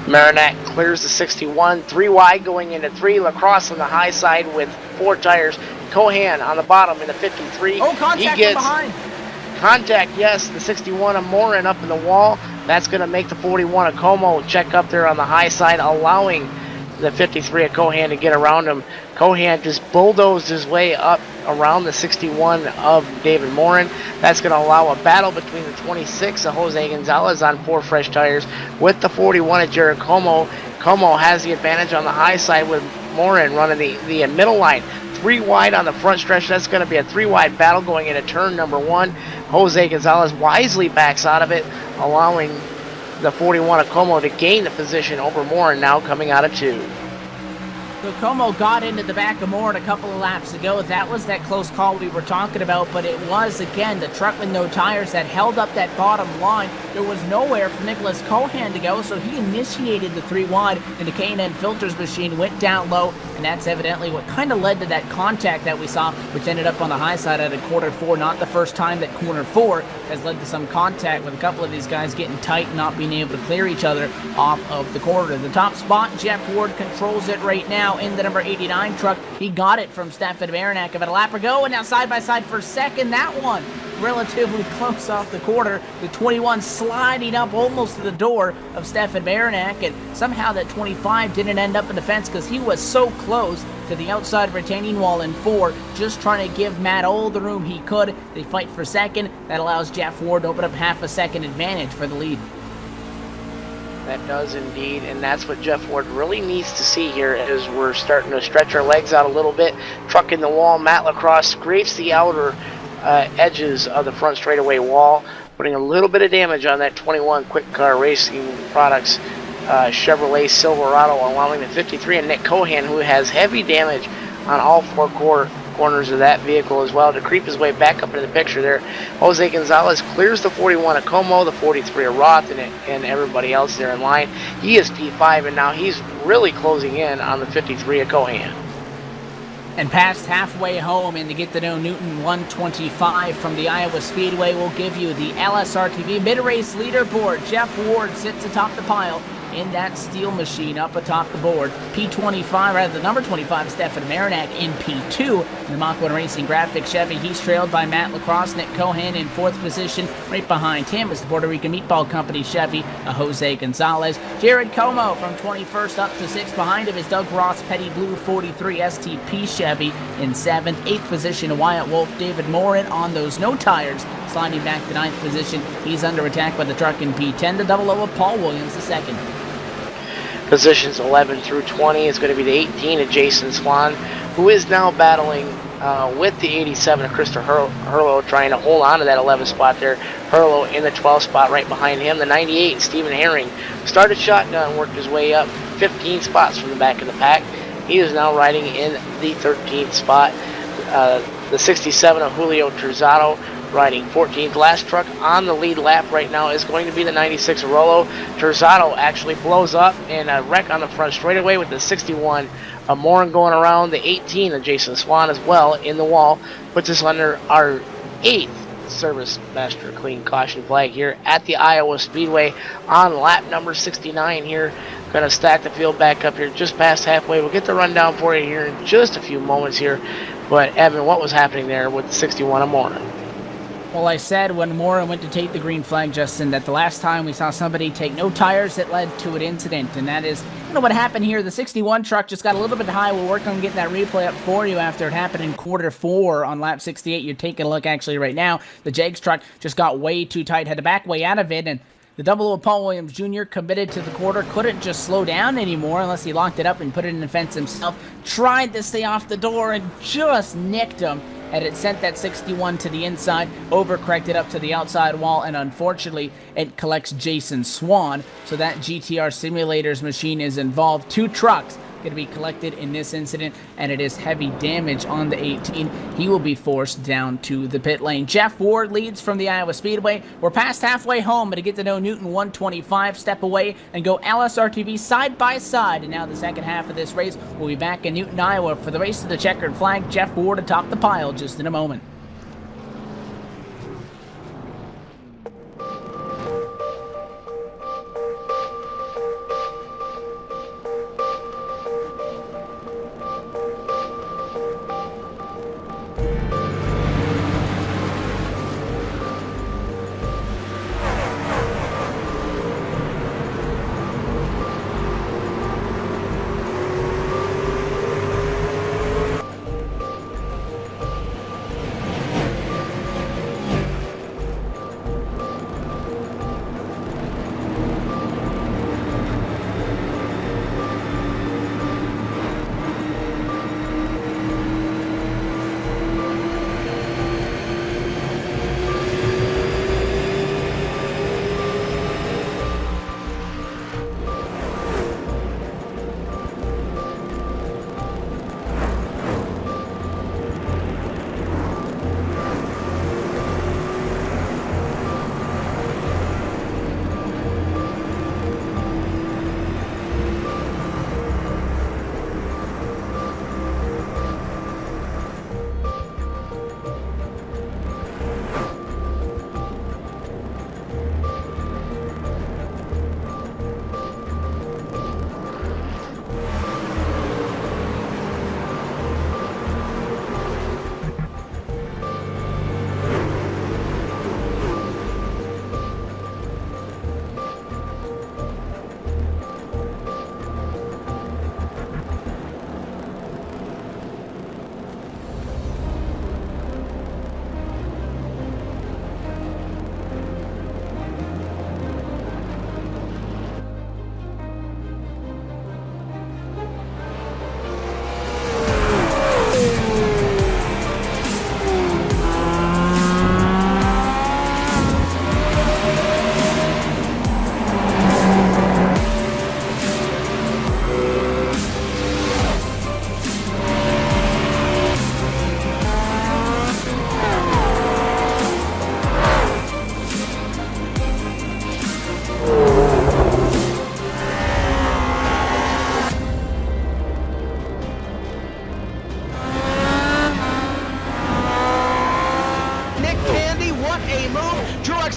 [SPEAKER 2] Marinac clears the 61, 3 wide going into 3. Lacrosse on the high side with 4 tires. Cohan on the bottom in the 53.
[SPEAKER 1] Oh, contact
[SPEAKER 2] he
[SPEAKER 1] from
[SPEAKER 2] gets
[SPEAKER 1] behind.
[SPEAKER 2] Contact, yes. The 61 of Morin up in the wall. That's going to make the 41 of Como check up there on the high side, allowing the 53 of Cohan to get around him. Cohan just bulldozed his way up around the 61 of David Morin. That's going to allow a battle between the 26 of Jose Gonzalez on 4 fresh tires with the 41 of Jared Como. Como has the advantage on the high side with Morin running the middle line. 3 wide on the front stretch. That's going to be a 3 wide battle going into turn number 1. Jose Gonzalez wisely backs out of it, allowing the 41 of Como to gain the position over Morin now coming out of 2.
[SPEAKER 1] So Como got into the back of Morin a couple of laps ago. That was that close call we were talking about, but it was, again, the truck with no tires that held up that bottom line. There was nowhere for Nicholas Cohan to go, so he initiated the 3 wide, and the K&N Filters machine went down low, and that's evidently what kind of led to that contact that we saw, which ended up on the high side at a quarter 4. Not the first time that corner 4 has led to some contact with a couple of these guys getting tight and not being able to clear each other off of the corner. The top spot, Jeff Ward controls it right now in the number 89 truck. He got it from Stefan Marinac about a lap ago, and now side by side for second. That one relatively close off the quarter. The 21 sliding up almost to the door of Stefan Marinac, and somehow that 25 didn't end up in the fence because he was so close to the outside retaining wall in 4, just trying to give Matt all the room he could. They fight for second. That allows Jeff Ward to open up half a second advantage for the lead.
[SPEAKER 2] That does indeed, and that's what Jeff Ward really needs to see here as we're starting to stretch our legs out a little bit. Truck in the wall, Matt Lacrosse scrapes the outer edges of the front straightaway wall, putting a little bit of damage on that 21 Quick Car Racing Products Chevrolet Silverado, allowing the 53 and Nick Cohan, who has heavy damage on all 4 corners of that vehicle as well, to creep his way back up into the picture there. Jose Gonzalez clears the 41 of Como, the 43 of Roth, and everybody else there in line. He is P5, and now he's really closing in on the 53 of Cohan.
[SPEAKER 1] And past halfway home in the Get to Know Newton 125 from the Iowa Speedway, we'll give you the LSRTV mid-race leaderboard. Jeff Ward sits atop the pile in that steel machine up atop the board. P25, rather the number 25, Stefan Marinac in P2. In the Mach 1 Racing Graphics Chevy, he's trailed by Matt Lacrosse. Nick Cohan in 4th position. Right behind him is the Puerto Rican Meatball Company Chevy, Jose Gonzalez. Jared Como from 21st up to 6th. Behind him is Doug Ross Petty Blue 43 STP Chevy in 7th. 8th position, Wyatt Wolf. David Morin on those no tires, sliding back to 9th position. He's under attack by the truck in P10. The 00 of Paul Williams, the second.
[SPEAKER 2] Positions 11 through 20 is going to be the 18 of Jason Swan, who is now battling with the 87 of Krista Hurlow, trying to hold on to that 11th spot there. Hurlow in the 12th spot right behind him. The 98, Stephen Herring, started shotgun, worked his way up 15 spots from the back of the pack. He is now riding in the 13th spot. The 67 of Julio Terzado riding 14th. Last truck on the lead lap right now is going to be the 96 of Rolo. Terzado actually blows up in a wreck on the front straightaway with the 61 of Morin going around. The 18 of Jason Swan as well in the wall. Puts us under our 8th Service Master Clean Caution flag here at the Iowa Speedway on lap number 69 here. Going to stack the field back up here just past halfway. We'll get the rundown for you here in just a few moments here. But Evan, what was happening there with the 61 of Morin?
[SPEAKER 1] Well, I said when Mora went to take the green flag, Justin, that the last time we saw somebody take no tires, it led to an incident, and that is what happened here. The 61 truck just got a little bit high. We'll work on getting that replay up for you after it happened in quarter 4 on lap 68. You're taking a look actually right now. The Jags truck just got way too tight, had to back way out of it, and the double of Paul Williams Jr. committed to the quarter, couldn't just slow down anymore unless he locked it up and put it in the fence himself. Tried to stay off the door and just nicked him. And it sent that 61 to the inside, overcorrected up to the outside wall, and unfortunately, it collects Jason Swan. So that GTR Simulators machine is involved. 2 trucks going to be collected in this incident, and it is heavy damage on the 18. He will be forced down to the pit lane. Jeff Ward leads from the Iowa Speedway. We're past halfway home, but to get to know Newton 125, step away and go LSRTV side by side. And now the second half of this race, we'll be back in Newton, Iowa for the race to the checkered flag. Jeff Ward atop the pile just in a moment.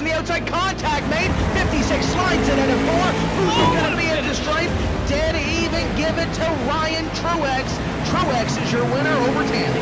[SPEAKER 3] in the outside, contact made, 56 slides it into 4, who's going to be into the stripe, dead even, give it to Ryan Truex. Truex is your winner over Tandy.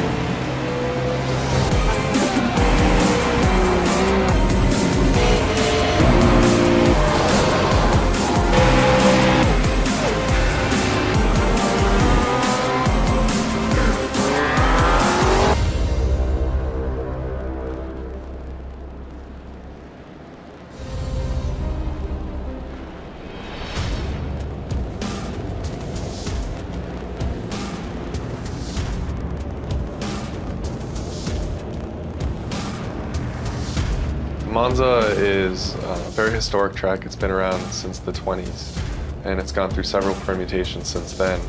[SPEAKER 6] Monza is a very historic track. It's been around since the 20s, and it's gone through several permutations since then.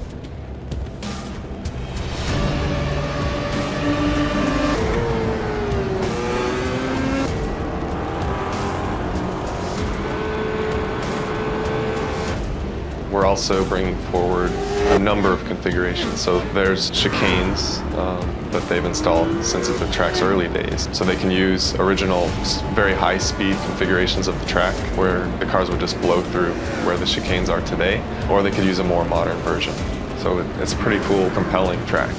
[SPEAKER 6] We're also bringing forward a number of configurations. So there's chicanes that they've installed since the track's early days. So they can use original, very high-speed configurations of the track where the cars would just blow through where the chicanes are today, or they could use a more modern version. So it's a pretty cool, compelling track.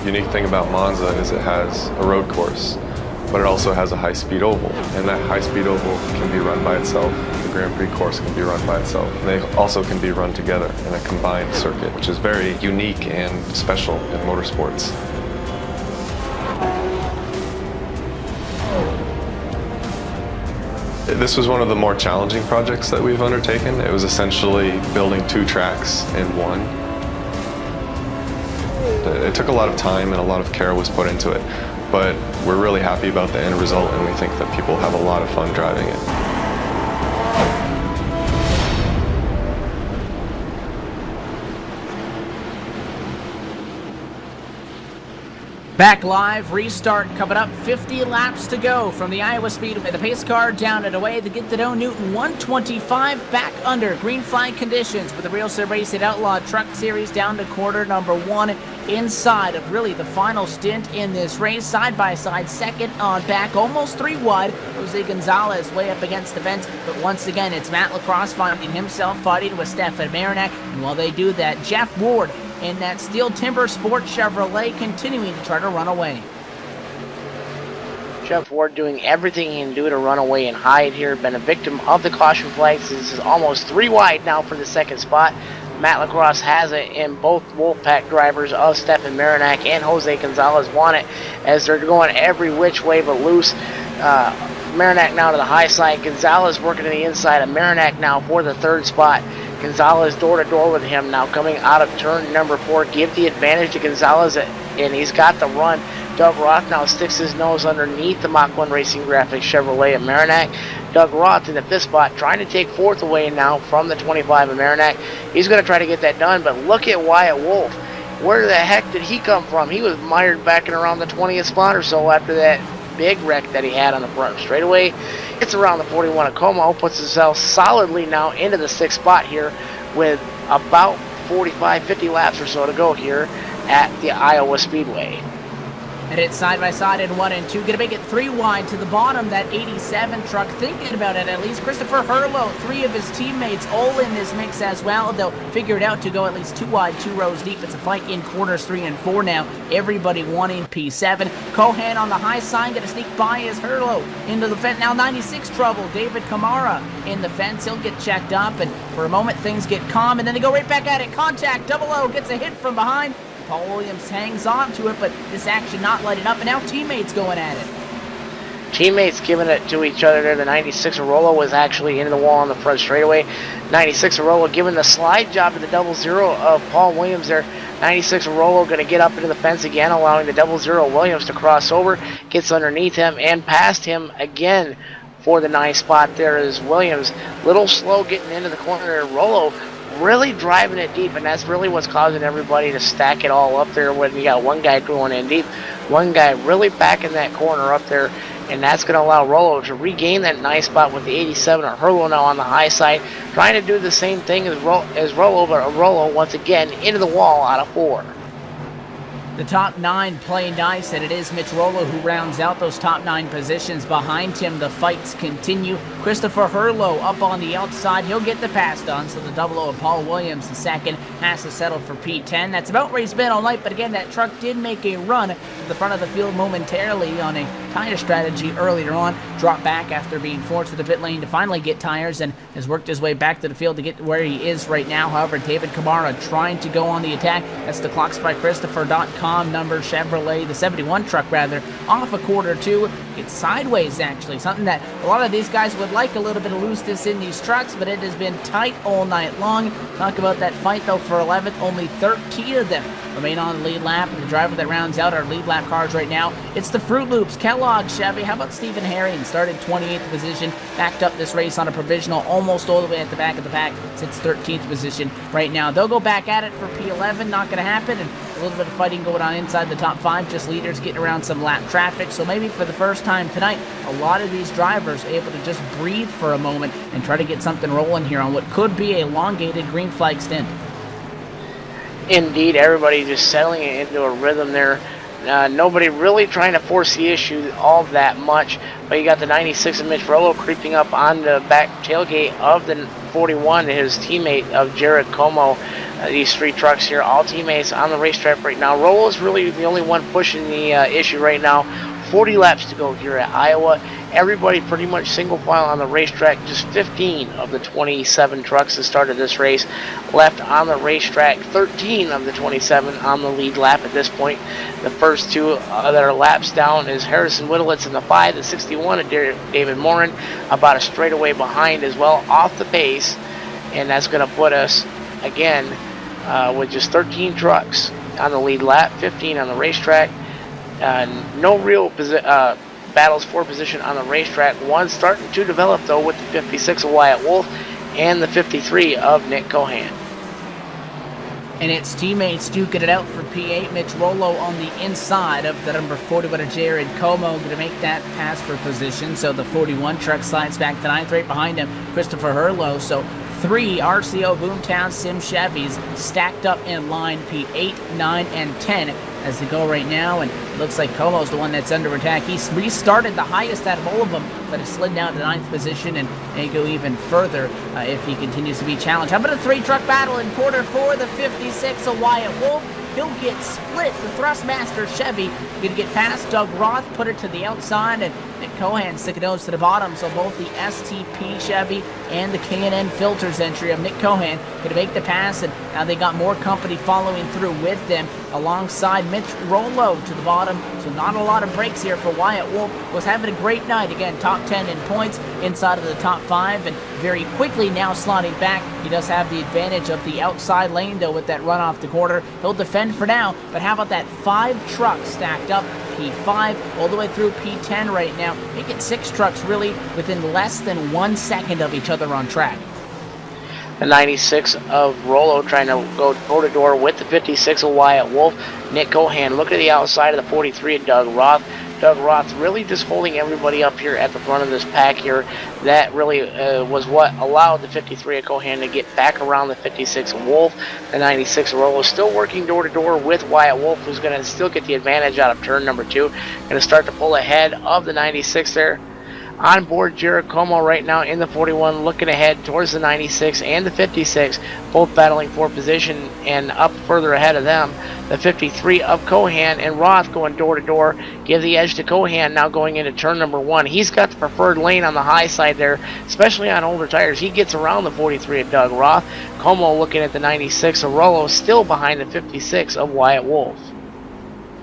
[SPEAKER 6] unique thing about Monza is it has a road course, but it also has a high-speed oval, and that high-speed oval can be run by itself. The Grand Prix course can be run by itself. And they also can be run together in a combined circuit, which is very unique and special in motorsports. This was one of the more challenging projects that we've undertaken. It was essentially building 2 tracks in one. It took a lot of time and a lot of care was put into it, but we're really happy about the end result, and we think that people have a lot of fun driving it.
[SPEAKER 1] Back live, restart coming up, 50 laps to go from the Iowa Speedway. The pace car down and away, the Get the Dough Newton 125 back under green flag conditions with the RSR Outlaw Truck Series down to quarter number 1 inside of really the final stint in this race. Side by side, second on back, almost 3 wide. Jose Gonzalez way up against the fence, but once again it's Matt Lacrosse finding himself fighting with Stefan Marinak, and while they do that, Jeff Ward in that Steel Timber Sport Chevrolet continuing to try to run away.
[SPEAKER 2] Jeff Ward doing everything he can do to run away and hide here. Been a victim of the caution flags. This is almost 3 wide now for the second spot. Matt Lacrosse has it, and both Wolfpack drivers of Stefan Marinak and Jose Gonzalez want it as they're going every which way but loose. Marinak now to the high side. Gonzalez working to the inside of Marinak now for the third spot. Gonzalez door to door with him now coming out of turn number 4. Give the advantage to Gonzalez, and he's got the run. Doug Roth now sticks his nose underneath the Mach 1 Racing Graphics Chevrolet of Marinak. Doug Roth in the 5th spot trying to take 4th away now from the 25 of Marinak. He's going to try to get that done, but look at Wyatt Wolf. Where the heck did he come from? He was mired back in around the 20th spot or so after that big wreck that he had on the front straightaway. It's around the 41 of Como, puts himself solidly now into the 6th spot here with about 45-50 laps or so to go here at the Iowa Speedway.
[SPEAKER 1] And it's side by side in 1 and 2. Gonna make it 3 wide to the bottom. That 87 truck thinking about it at least. Christopher Herlo, 3 of his teammates all in this mix as well. They'll figure it out to go at least 2 wide, 2 rows deep. It's a fight in corners 3 and 4 now. Everybody wanting P7. Cohan on the high side, gonna sneak by as Herlo into the fence. Now 96 trouble. David Kamara in the fence. He'll get checked up, and for a moment things get calm, and then they go right back at it. Contact, 00 gets a hit from behind. Paul Williams hangs on to it, but this action not lighting up, and now teammates going at it.
[SPEAKER 2] Teammates giving it to each other there. The 96 Arolo was actually into the wall on the front straightaway. 96 Arolo giving the slide job to the 00 of Paul Williams there. 96 Arolo going to get up into the fence again, allowing the 00 Williams to cross over. Gets underneath him and past him again for the 9th spot there is Williams. Little slow getting into the corner there. Rolo really driving it deep, and that's really what's causing everybody to stack it all up there when you got one guy going in deep, one guy really backing that corner up there, and that's going to allow Rolo to regain that 9th spot with the 87 or Herlo now on the high side, trying to do the same thing as Rolo, but Rolo once again into the wall out of 4.
[SPEAKER 1] The top 9 play nice, and it is Mitch Rolo who rounds out those top 9 positions. Behind him, the fights continue. Christopher Herlo up on the outside. He'll get the pass done, so the 00 of Paul Williams, the second, has to settle for P10. That's about where he's been all night, but again, that truck did make a run to the front of the field momentarily on a tire strategy earlier on. Dropped back after being forced to the pit lane to finally get tires, and has worked his way back to the field to get where he is right now. However, David Kamara trying to go on the attack. That's the clocksbychristopher.com number Chevrolet, the 71 truck rather, off a quarter 2. Gets sideways actually, something that a lot of these guys would like, a little bit of looseness in these trucks, but it has been tight all night long. Talk about that fight though for 11th, only 13 of them remain on the lead lap. The driver that rounds out our lead lap cars right now, it's the Fruit Loops, Kellogg Chevy. How about Stephen Herring? Started 28th position, backed up this race on a provisional, almost all the way at the back of the pack, sits 13th position right now. They'll go back at it for P11, not going to happen, and a little bit of fighting going on inside the top 5, just leaders getting around some lap traffic. So maybe for the first time tonight, a lot of these drivers able to just breathe for a moment and try to get something rolling here on what could be a elongated green flag stint.
[SPEAKER 2] Indeed, everybody just settling it into a rhythm there. Nobody really trying to force the issue all that much, but you got the 96 of Mitch Rollo creeping up on the back tailgate of the 41, his teammate of Jared Como. These three trucks here, all teammates on the racetrack right now. Rollo's really the only one pushing the issue right now. 40 laps to go here at Iowa. Everybody pretty much single file on the racetrack. Just 15 of the 27 trucks that started this race left on the racetrack. 13 of the 27 on the lead lap at this point. The first two that are laps down is Harrison Whittlitz in the 5, the 61 of David Morin, about a straightaway behind as well, off the pace. And that's going to put us, again, with just 13 trucks on the lead lap, 15 on the racetrack. No real battles for position on the racetrack. One starting to develop, though, with the 56 of Wyatt Wolf and the 53 of Nick Cohan.
[SPEAKER 1] And its teammates duking it out for P8. Mitch Rollo on the inside of the number 41 of Jared Como, going to make that pass for position. So the 41 truck slides back to 9th, right behind him, Christopher Hurlow. So 3 RCO Boomtown Sim Chevys stacked up in line P8, 9, and 10 as they go right now, and it looks like Como's the one that's under attack. He's restarted the highest out of all of them, but has slid down to 9th position and may go even further if he continues to be challenged. How about a 3-truck battle in quarter 4? The 56 of Wyatt Wolf. He'll get split. The Thrustmaster Chevy going to get past Doug Roth, put it to the outside, and Nick Cohan sticking those to the bottom. So both the STP Chevy and the K&N Filters entry of Nick Cohan going to make the pass, and now they got more company following through with them alongside Mitch Rollo to the bottom. So not a lot of breaks here for Wyatt Wolf. Was having a great night. Again, top 10 in points, inside of the top 5, and very quickly now slotting back. He does have the advantage of the outside lane, though, with that run off the quarter. He'll defend for now, but how about that 5 trucks stacked up? P5 all the way through P10 right now. Make it 6 trucks really within less than 1 second of each other on track.
[SPEAKER 2] The 96 of Rollo trying to go door-to-door with the 56 of Wyatt Wolf. Nick Cohan looking at the outside of the 43 of Doug Roth. Doug Roth really just holding everybody up here at the front of this pack here. That really was what allowed the 53 of Cohan to get back around the 56 of Wolf. The 96 of Rollo still working door-to-door with Wyatt Wolf, who's going to still get the advantage out of turn number 2. Going to start to pull ahead of the 96 there. On board Jared Como right now in the 41, looking ahead towards the 96 and the 56, both battling for position, and up further ahead of them, the 53 of Cohan and Roth going door to door, give the edge to Cohan now going into turn number 1. He's got the preferred lane on the high side there, especially on older tires. He gets around the 43 of Doug Roth. Como looking at the 96 of Rollo, still behind the 56 of Wyatt Wolf.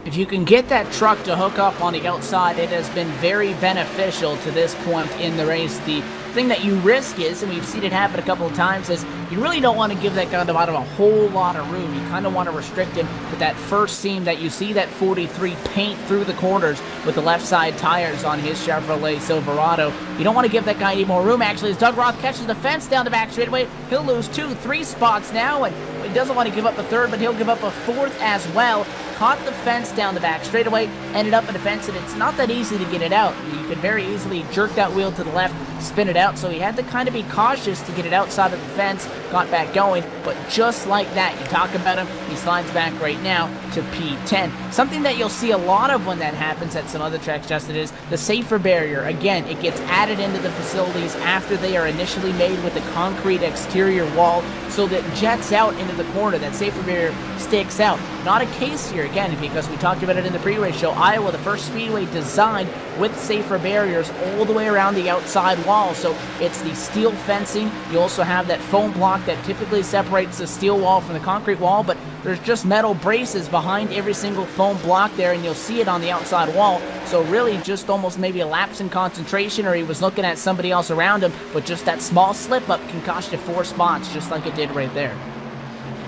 [SPEAKER 1] If you can get that truck to hook up on the outside, it has been very beneficial to this point in the race. The thing that you risk is, and we've seen it happen a couple of times, is you really don't want to give that guy the bottom a whole lot of room. You kind of want to restrict him with that first seam that you see that 43 paint through the corners with the left side tires on his Chevrolet Silverado. You don't want to give that guy any more room. Actually, as Doug Roth catches the fence down the back straightaway, he'll lose 2-3 spots now, and he doesn't want to give up a third, but he'll give up a 4th as well. Caught the fence down the back straightaway, ended up in the fence, and it's not that easy to get it out. You could very easily jerk that wheel to the left, spin it out, so he had to kind of be cautious to get it outside of the fence, got back going, but just like that, you talk about him, he slides back right now to P10. Something that you'll see a lot of when that happens at some other tracks, Justin, is the safer barrier. Again, it gets added into the facilities after they are initially made with the concrete exterior wall, so that jets out into the corner. That safer barrier sticks out. Not a case here, again, because we talked about it in the pre-race show. Iowa, the first speedway designed with safer barriers all the way around the outside wall. So it's the steel fencing. You also have that foam block that typically separates the steel wall from the concrete wall, but there's just metal braces behind every single foam block there, and you'll see it on the outside wall. So really just almost maybe a lapse in concentration, or he was looking at somebody else around him, but just that small slip-up can cost you 4 spots, just like it did right there.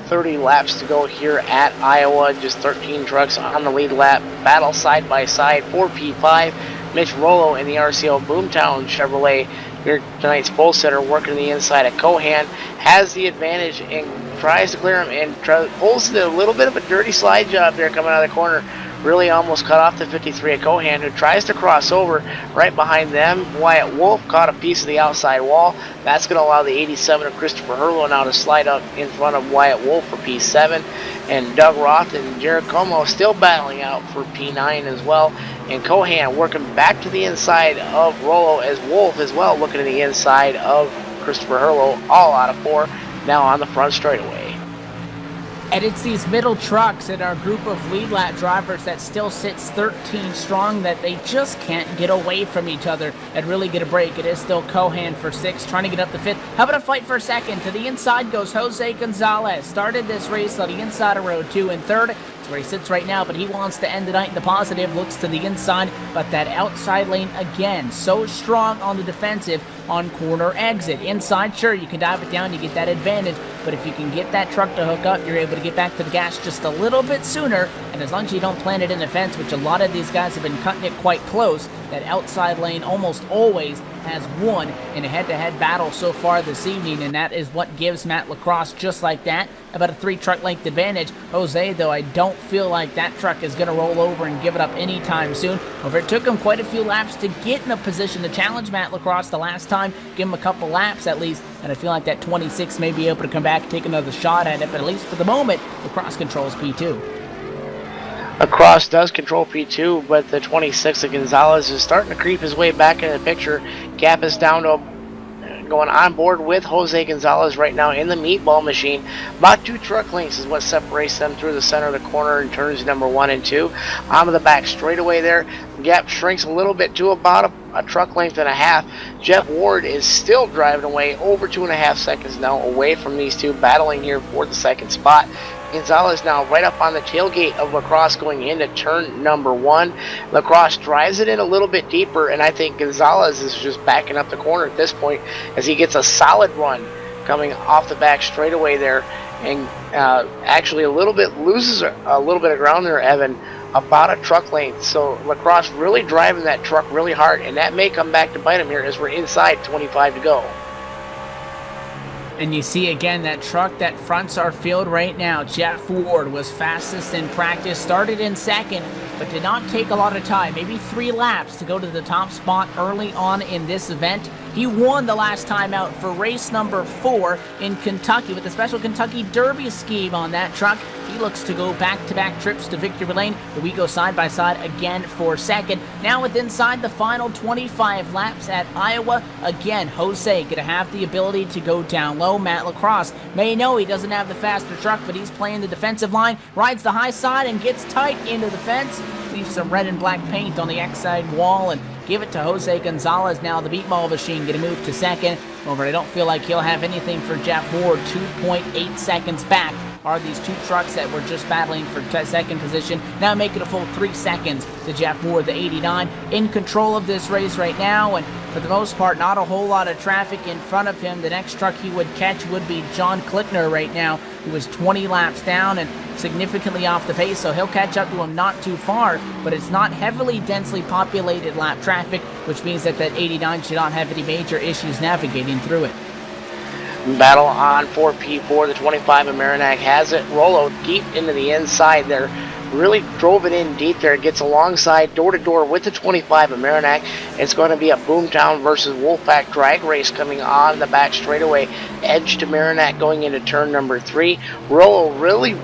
[SPEAKER 2] 30 laps to go here at Iowa. Just 13 trucks on the lead lap. Battle side by side for P5. Mitch Rollo in the RCO Boomtown Chevrolet. Here tonight's pole setter working the inside of Cohan. Has the advantage and tries to clear him and pulls a little bit of a dirty slide job there coming out of the corner. really almost cut off the 53 at Cohan, who tries to cross over right behind them. Wyatt Wolf caught a piece of the outside wall. That's going to allow the 87 of Christopher Hurlow now to slide up in front of Wyatt Wolf for P7. And Doug Roth and Jared Como still battling out for P9 as well. And Cohan working back to the inside of Rollo, as Wolf as well looking to the inside of Christopher Hurlow, all out of 4, now on the front straightaway.
[SPEAKER 1] And it's these middle trucks and our group of lead lap drivers that still sits 13 strong that they just can't get away from each other and really get a break. It is still Cohan for 6, trying to get up the 5th. How about a fight for a second? To the inside goes Jose Gonzalez. Started this race on the inside of row 2 and 3rd. That's where he sits right now, but he wants to end the night in the positive. Looks to the inside, but that outside lane again, so strong on the defensive on corner exit. Inside, sure, you can dive it down, you get that advantage, but if you can get that truck to hook up, you're able to get back to the gas just a little bit sooner, and as long as you don't plant it in the fence, which a lot of these guys have been cutting it quite close, that outside lane almost always has won in a head-to-head battle so far this evening, and that is what gives Matt Lacrosse just like that, about a 3-truck length advantage. Jose, though, I don't feel like that truck is going to roll over and give it up anytime soon. However, it took him quite a few laps to get in a position to challenge Matt Lacrosse the last time, give him a couple laps at least, and I feel like that 26 may be able to come back, take another shot at it, but at least for the moment, Lacrosse controls P2.
[SPEAKER 2] Lacrosse does control P2, but the 26 of Gonzalez is starting to creep his way back into the picture. Gap is down to going on board with Jose Gonzalez right now in the meatball machine. About 2 truck lengths is what separates them through the center of the corner in turns number 1 and 2. Onto the back straightaway there. Gap shrinks a little bit to about a truck length and a half. Jeff Ward is still driving away over 2.5 seconds now away from these two, battling here for the second spot. Gonzalez now right up on the tailgate of Lacrosse going into turn number 1. Lacrosse drives it in a little bit deeper, and I think Gonzalez is just backing up the corner at this point as he gets a solid run coming off the back straightaway there, and actually loses a little bit of ground there, Evan, about a truck length. So Lacrosse really driving that truck really hard, and that may come back to bite him here as we're inside 25 to go.
[SPEAKER 1] And you see again that truck that fronts our field right now. Jeff Ward was fastest in practice, started in second, but did not take a lot of time, maybe 3 laps to go to the top spot early on in this event. He won the last time out for race number 4 in Kentucky with the special Kentucky Derby scheme on that truck. He looks to go back-to-back trips to victory lane, but we go side by side again for second. Now with inside the final 25 laps at Iowa, again, Jose going to have the ability to go down low. Matt Lacrosse may know he doesn't have the faster truck, but he's playing the defensive line, rides the high side and gets tight into the fence, leaves some red and black paint on the X-side wall, and give it to Jose Gonzalez. Now the meatball machine going to move to second. However, I don't feel like he'll have anything for Jeff Ward. 2.8 seconds back are these 2 trucks that were just battling for second position. Now making a full 3 seconds to Jeff Ward, the 89, in control of this race right now, and for the most part, not a whole lot of traffic in front of him. The next truck he would catch would be John Klickner right now, who was 20 laps down and significantly off the pace, so he'll catch up to him not too far, but it's not heavily densely populated lap traffic, which means that that 89 should not have any major issues navigating through it.
[SPEAKER 2] Battle on for P4. The 25 of Marinac has it. Rollo deep into the inside there. Really drove it in deep there. Gets alongside door-to-door with the 25 of Marinac. It's going to be a Boomtown versus Wolfpack drag race coming on the back straightaway. Edge to Marinac going into turn number 3. Rollo really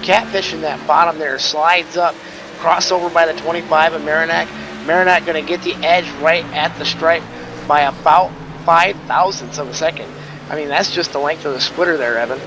[SPEAKER 2] catfishing that bottom there. Slides up. Crossover by the 25 of Marinac. Marinac going to get the edge right at the stripe by about 5 thousandths of a second. I mean, that's just the length of the splitter there, Evan.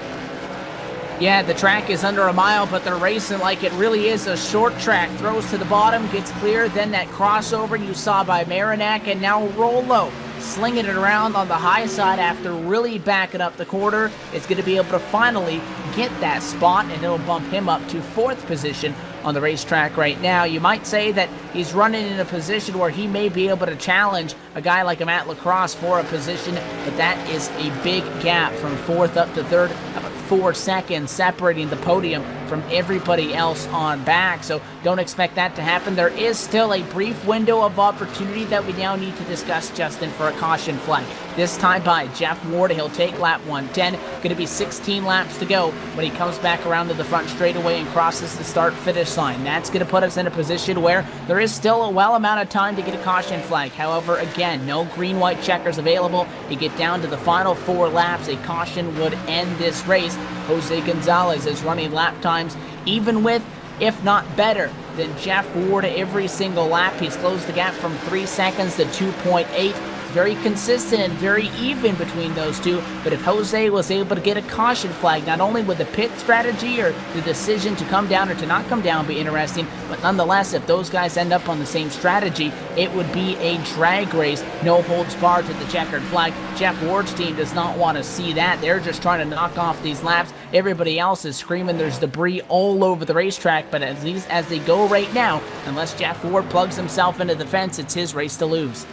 [SPEAKER 1] Yeah, the track is under a mile, but they're racing like it really is a short track. Throws to the bottom, gets clear, then that crossover you saw by Marinac, and now Rollo slinging it around on the high side after really backing up the quarter. It's going to be able to finally get that spot, and it'll bump him up to 4th position on the racetrack right now. You might say that he's running in a position where he may be able to challenge a guy like a Matt Lacrosse for a position, but that is a big gap from 4th up to 3rd, about 4 seconds separating the podium from everybody else on back. So don't expect that to happen. There is still a brief window of opportunity that we now need to discuss, Justin, for a caution flag. This time by Jeff Ward, he'll take lap 110. Going to be 16 laps to go when he comes back around to the front straightaway and crosses the start-finish line. That's going to put us in a position where there is still a well amount of time to get a caution flag. However, again, no green-white checkers available. You get down to the final 4 laps, a caution would end this race. Jose Gonzalez is running lap times even with, if not better, than Jeff Ward every single lap. He's closed the gap from 3 seconds to 2.8. Very consistent and very even between those two, but if Jose was able to get a caution flag, not only would the pit strategy or the decision to come down or to not come down be interesting, but nonetheless, if those guys end up on the same strategy, it would be a drag race, no holds barred to the checkered flag. Jeff Ward's team does not want to see that. They're just trying to knock off these laps. Everybody else is screaming there's debris all over the racetrack, but at least as they go right now, unless Jeff Ward plugs himself into the fence, it's his race to lose.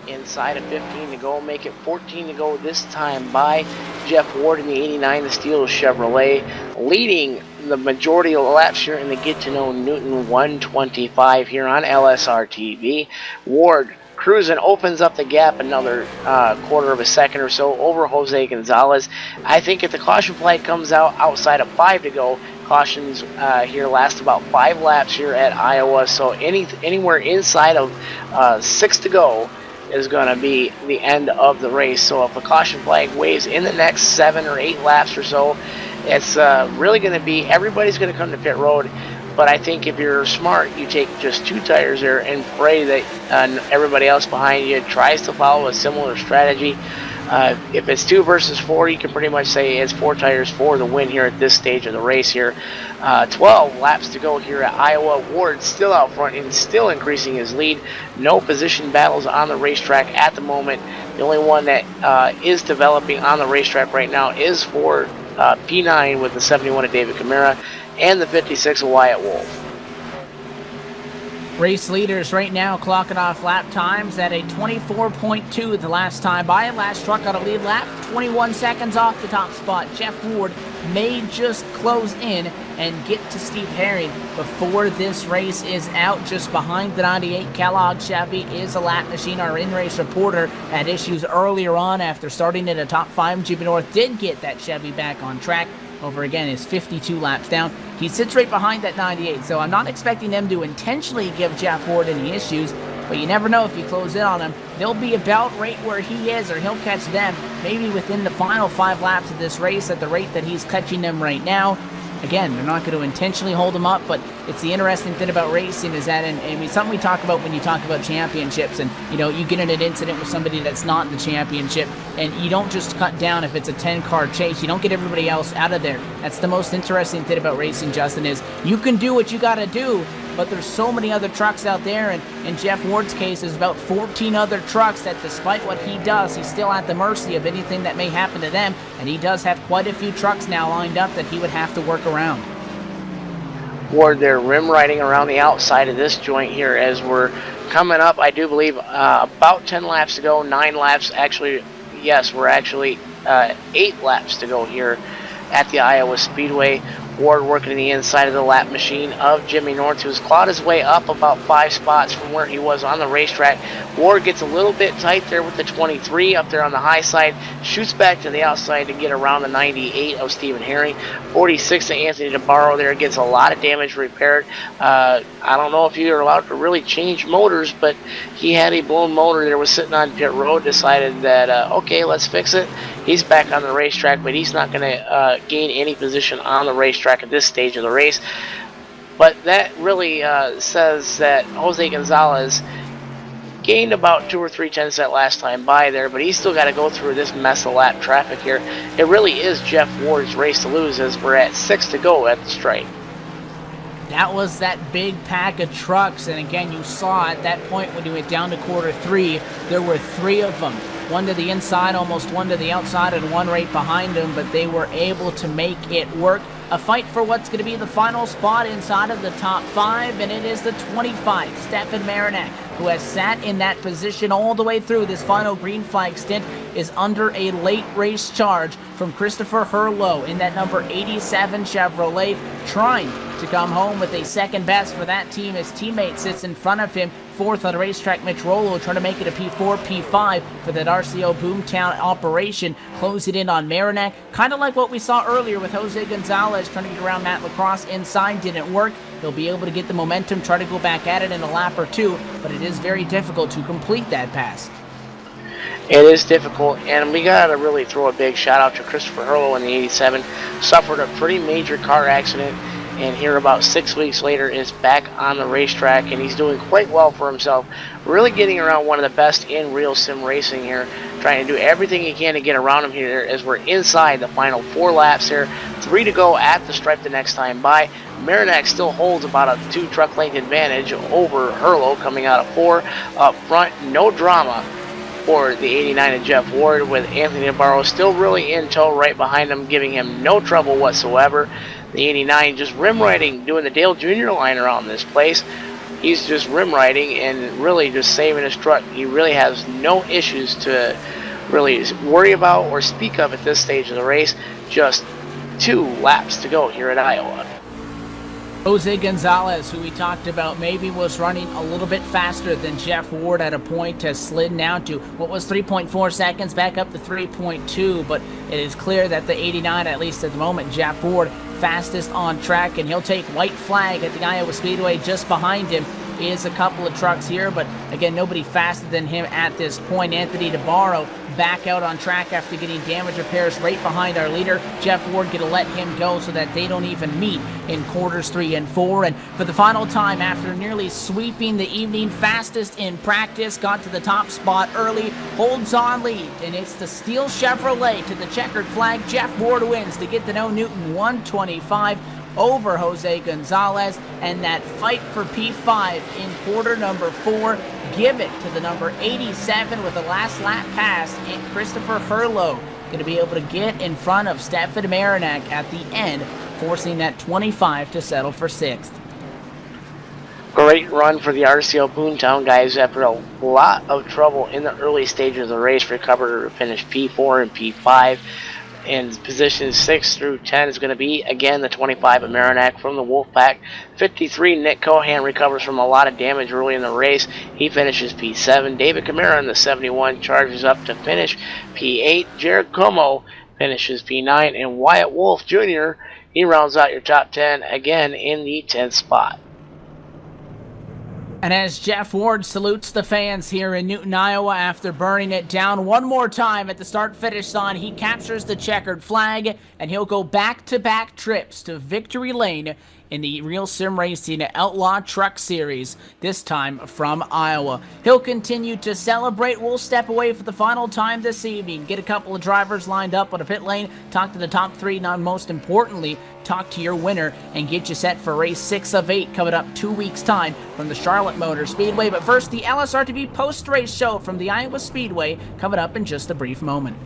[SPEAKER 2] Inside of 15 to go, make it 14 to go this time by Jeff Ward in the 89, the Steele Chevrolet, leading the majority of the laps here in the Get to Know Newton 125 here on LSRTV. Ward cruising, opens up the gap another quarter of a second or so over Jose Gonzalez. I think if the caution flag comes out outside of 5 to go, cautions here last about 5 laps here at Iowa, so anywhere inside of 6 to go is going to be the end of the race. So if a caution flag waves in the next 7 or 8 laps or so, it's really going to be, everybody's going to come to pit road. But I think if you're smart, you take just 2 tires there and pray that everybody else behind you tries to follow a similar strategy. If it's 2 versus 4, you can pretty much say it's 4 tires for the win here at this stage of the race here. 12 laps to go here at Iowa. Ward still out front and still increasing his lead. No position battles on the racetrack at the moment. The only one that is developing on the racetrack right now is for P9 with the 71 of David Camara and the 56 of Wyatt Wolf.
[SPEAKER 1] Race leaders right now clocking off lap times at a 24.2 the last time by. Last truck on a lead lap, 21 seconds off the top spot. Jeff Ward may just close in and get to Steve Herring before this race is out. Just behind the 98 Kellogg Chevy is a lap machine. Our in-race reporter had issues earlier on after starting in a top 5. Jimmy North did get that Chevy back on track. Over again is 52 laps down. He sits right behind that 98, so I'm not expecting them to intentionally give Jeff Ward any issues, but you never know if you close in on him. They'll be about right where he is, or he'll catch them maybe within the final 5 laps of this race at the rate that he's catching them right now. Again, they're not going to intentionally hold him up, but it's the interesting thing about racing is that, and something we talk about when you talk about championships, and you get in an incident with somebody that's not in the championship, and you don't just cut down if it's a 10-car chase. You don't get everybody else out of there. That's the most interesting thing about racing, Justin, is you can do what you got to do, but there's so many other trucks out there, and in Jeff Ward's case, there's about 14 other trucks that despite what he does, he's still at the mercy of anything that may happen to them, and he does have quite a few trucks now lined up that he would have to work around.
[SPEAKER 2] Ward there rim riding around the outside of this joint here as we're coming up, I do believe, about 10 laps to go, 9 laps, actually, yes, we're actually 8 laps to go here at the Iowa Speedway. Ward working the inside of the lap machine of Jimmy North, who's clawed his way up about 5 spots from where he was on the racetrack. Ward gets a little bit tight there with the 23 up there on the high side, shoots back to the outside to get around the 98 of Stephen Herring. 46 to Anthony DeBarro there, gets a lot of damage repaired. I don't know if you're allowed to really change motors, but he had a blown motor there, was sitting on pit road, decided that, okay, let's fix it. He's back on the racetrack, but he's not going to gain any position on the racetrack at this stage of the race. But that really says that Jose Gonzalez gained about 2 or 3 tenths that last time by there, but he's still got to go through this mess of lap traffic here. It really is Jeff Ward's race to lose as we're at 6 to go at the stripe.
[SPEAKER 1] That was that big pack of trucks, and again, you saw at that point when you went down to quarter 3, there were 3 of them. 1 to the inside, almost 1 to the outside, and 1 right behind them, but they were able to make it work. A fight for what's going to be the final spot inside of the top 5, and it is the 25, Stefan Marinak, who has sat in that position all the way through this final green flag stint. is under a late race charge from Christopher Herlow in that number 87 Chevrolet, trying to come home with a second best for that team. His teammate sits in front of him, fourth on the racetrack. Mitch Rollo trying to make it a P4, P5 for that RCO Boomtown operation. Close it in on Marinac, kind of like what we saw earlier with Jose Gonzalez trying to get around Matt Lacrosse inside. Didn't work. He'll be able to get the momentum, try to go back at it in a lap or two, but it is very difficult to complete that pass.
[SPEAKER 2] It is difficult, and we got to really throw a big shout out to Christopher Herlow in the 87. Suffered a pretty major car accident, and here about 6 weeks later is back on the racetrack, and he's doing quite well for himself. Really getting around one of the best in real sim racing here, trying to do everything he can to get around him here as we're inside the final 4 laps here. 3 to go at the stripe the next time by. Marinac still holds about a 2 truck length advantage over Herlow coming out of 4. Up front, no drama for the 89 and Jeff Ward, with Anthony Navarro still really in tow right behind him, giving him no trouble whatsoever. The 89 just rim riding, doing the Dale Jr. line around this place. He's just rim riding and really just saving his truck. He really has no issues to really worry about or speak of at this stage of the race. Just 2 laps to go here at Iowa.
[SPEAKER 1] Jose Gonzalez, who we talked about maybe was running a little bit faster than Jeff Ward at a point, has slid down to what was 3.4 seconds, back up to 3.2, but it is clear that the 89, at least at the moment, Jeff Ward, fastest on track, and he'll take white flag at the Iowa Speedway. Just behind him is a couple of trucks here, but again, nobody faster than him at this point. Anthony Navarro back out on track after getting damage repairs right behind our leader. Jeff Ward going to let him go so that they don't even meet in quarters 3 and 4. And for the final time, after nearly sweeping the evening, fastest in practice, got to the top spot early, holds on lead, and it's the Steel Chevrolet to the checkered flag. Jeff Ward wins to get the No Newton 125 over Jose Gonzalez, and that fight for P5 in quarter number 4. Give it to the number 87 with a last lap pass, and Christopher Herlow going to be able to get in front of Stefan Marinac at the end, forcing that 25 to settle for 6th.
[SPEAKER 2] Great run for the RCO Boomtown guys. After a lot of trouble in the early stages of the race, recovered to finish P4 and P5. In positions 6 through 10 is going to be, again, the 25 of Marinac from the Wolfpack. 53, Nick Cohan recovers from a lot of damage early in the race. He finishes P7. David Camara in the 71 charges up to finish P8. Jared Como finishes P9. And Wyatt Wolf Jr., he rounds out your top 10, again in the 10th spot.
[SPEAKER 1] And as Jeff Ward salutes the fans here in Newton, Iowa, after burning it down one more time at the start-finish sign, he captures the checkered flag, and he'll go back-to-back trips to victory lane in the Real Sim Racing Outlaw Truck Series, this time from Iowa. He'll continue to celebrate. We'll step away for the final time this evening, get a couple of drivers lined up on a pit lane, talk to the top 3, not most importantly, talk to your winner, and get you set for race 6 of 8 coming up 2 weeks' time from the Charlotte Motor Speedway. But first, the LSRTV post-race show from the Iowa Speedway coming up in just a brief moment.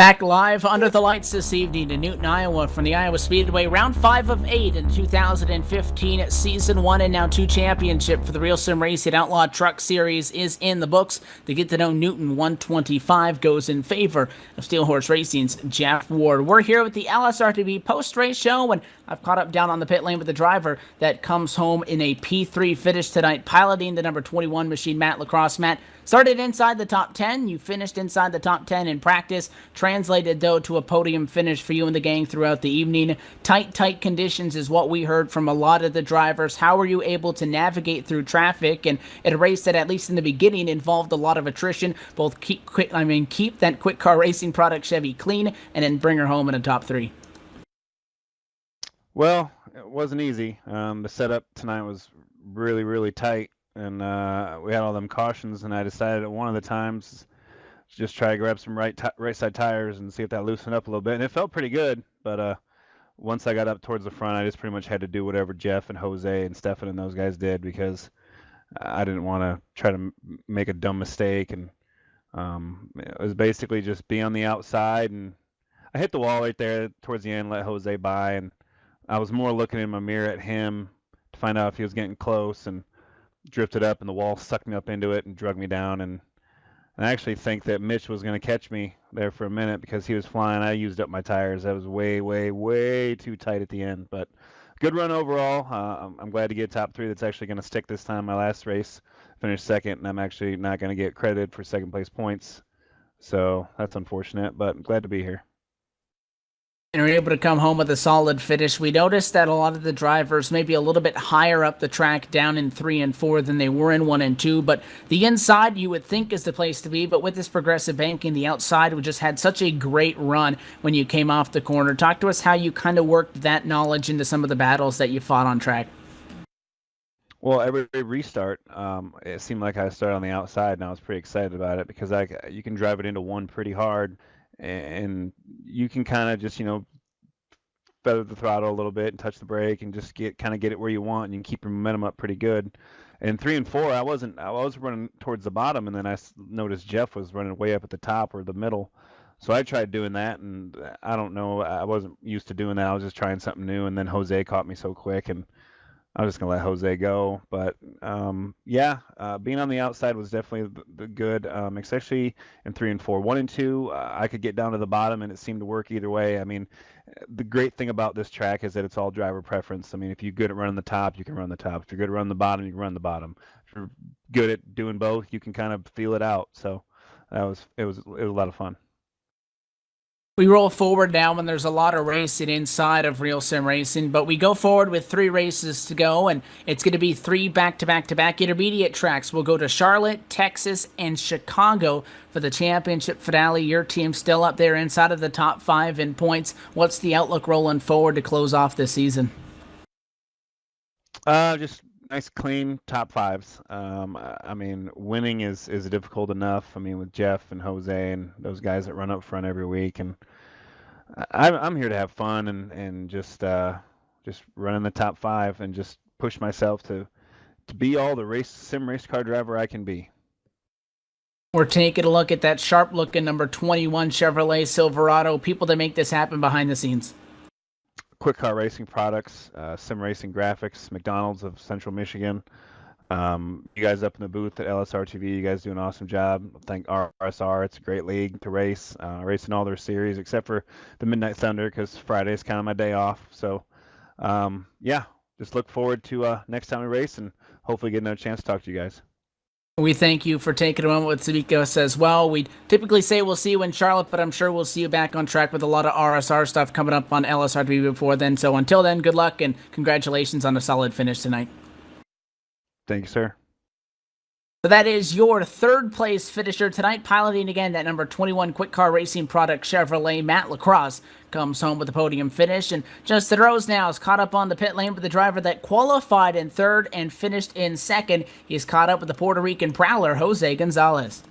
[SPEAKER 1] Back live under the lights this evening in Newton, Iowa from the Iowa Speedway. Round 5 of 8 in 2015 Season 1 and now 2 championship for the Real Sim Racing Outlaw Truck Series is in the books. The Get to Know Newton 125 goes in favor of Steel Horse Racing's Jeff Ward. We're here with the LSRTV post-race show, and I've caught up down on the pit lane with the driver that comes home in a P3 finish tonight, piloting the number 21 machine, Matt Lacrosse. Matt, started inside the top 10. You finished inside the top 10 in practice. Translated, though, to a podium finish for you and the gang throughout the evening. Tight conditions is what we heard from a lot of the drivers. How were you able to navigate through traffic and a race that, at least in the beginning, involved a lot of attrition? Both keep that quick car racing product Chevy clean and then bring her home in a top 3.
[SPEAKER 7] Well, it wasn't easy. The setup tonight was really tight, and we had all them cautions, and I decided at one of the times to just try to grab some right side tires and see if that loosened up a little bit, and it felt pretty good. But once I got up towards the front, I just pretty much had to do whatever Jeff and Jose and Stefan and those guys did, because I didn't want to try to make a dumb mistake. And it was basically just be on the outside, and I hit the wall right there towards the end, let Jose by, and I was more looking in my mirror at him to find out if he was getting close, and drifted up, and the wall sucked me up into it and drug me down. And I actually think that Mitch was going to catch me there for a minute because he was flying. I used up my tires. That was way too tight at the end. But good run overall. I'm glad to get top 3. That's actually going to stick this time. My last race finished second, and I'm actually not going to get credited for second place points. So that's unfortunate, but I'm glad to be here.
[SPEAKER 1] And were able to come home with a solid finish. We noticed that a lot of the drivers maybe a little bit higher up the track, down in 3 and 4 than they were in 1 and 2. But the inside, you would think, is the place to be. But with this progressive banking, the outside, we just had such a great run when you came off the corner. Talk to us how you kind of worked that knowledge into some of the battles that you fought on track.
[SPEAKER 7] Well, every restart, it seemed like I started on the outside, and I was pretty excited about it because you can drive it into 1 pretty hard, and you can kind of just, feather the throttle a little bit and touch the brake and just get it where you want, and you can keep your momentum up pretty good. And 3 and 4, I was running towards the bottom, and then I noticed Jeff was running way up at the top or the middle. So I tried doing that, and I don't know, I wasn't used to doing that. I was just trying something new, and then Jose caught me so quick, and I was just going to let Jose go. But, being on the outside was definitely the good, especially in 3 and 4. 1 and 2, I could get down to the bottom, and it seemed to work either way. I mean, the great thing about this track is that it's all driver preference. I mean, if you're good at running the top, you can run the top. If you're good at running the bottom, you can run the bottom. If you're good at doing both, you can kind of feel it out. So it was a lot of fun.
[SPEAKER 1] We roll forward now when there's a lot of racing inside of Real Sim Racing, but we go forward with 3 races to go, and it's going to be 3 back-to-back intermediate tracks. We'll go to Charlotte, Texas, and Chicago for the championship finale. Your team still up there inside of the top 5 in points. What's the outlook rolling forward to close off this season?
[SPEAKER 7] Just nice, clean top 5s. I mean, winning is difficult enough. I mean, with Jeff and Jose and those guys that run up front every week, and I'm here to have fun and just run in the top 5 and just push myself to be all the sim race car driver I can be.
[SPEAKER 1] We're taking a look at that sharp-looking number 21 Chevrolet Silverado. People that make this happen behind the scenes.
[SPEAKER 7] Quick Car Racing Products, Sim Racing Graphics, McDonald's of Central Michigan. You guys up in the booth at LSRTV, you guys do an awesome job. Thank RSR. It's a great league to race, racing all their series except for the Midnight Thunder because Friday is kind of my day off. So, just look forward to next time we race and hopefully get another chance to talk to you guys.
[SPEAKER 1] We thank you for taking a moment with us as well. We typically say we'll see you in Charlotte, but I'm sure we'll see you back on track with a lot of RSR stuff coming up on LSRTV before then. So until then, good luck and congratulations on a solid finish tonight.
[SPEAKER 7] Thank you, sir.
[SPEAKER 1] So that is your 3rd place finisher tonight, piloting again that number 21 Quick Car Racing Product Chevrolet. Matt Lacrosse comes home with a podium finish, and Justin Rose now is caught up on the pit lane with the driver that qualified in 3rd and finished in 2nd. He's caught up with the Puerto Rican prowler, Jose Gonzalez.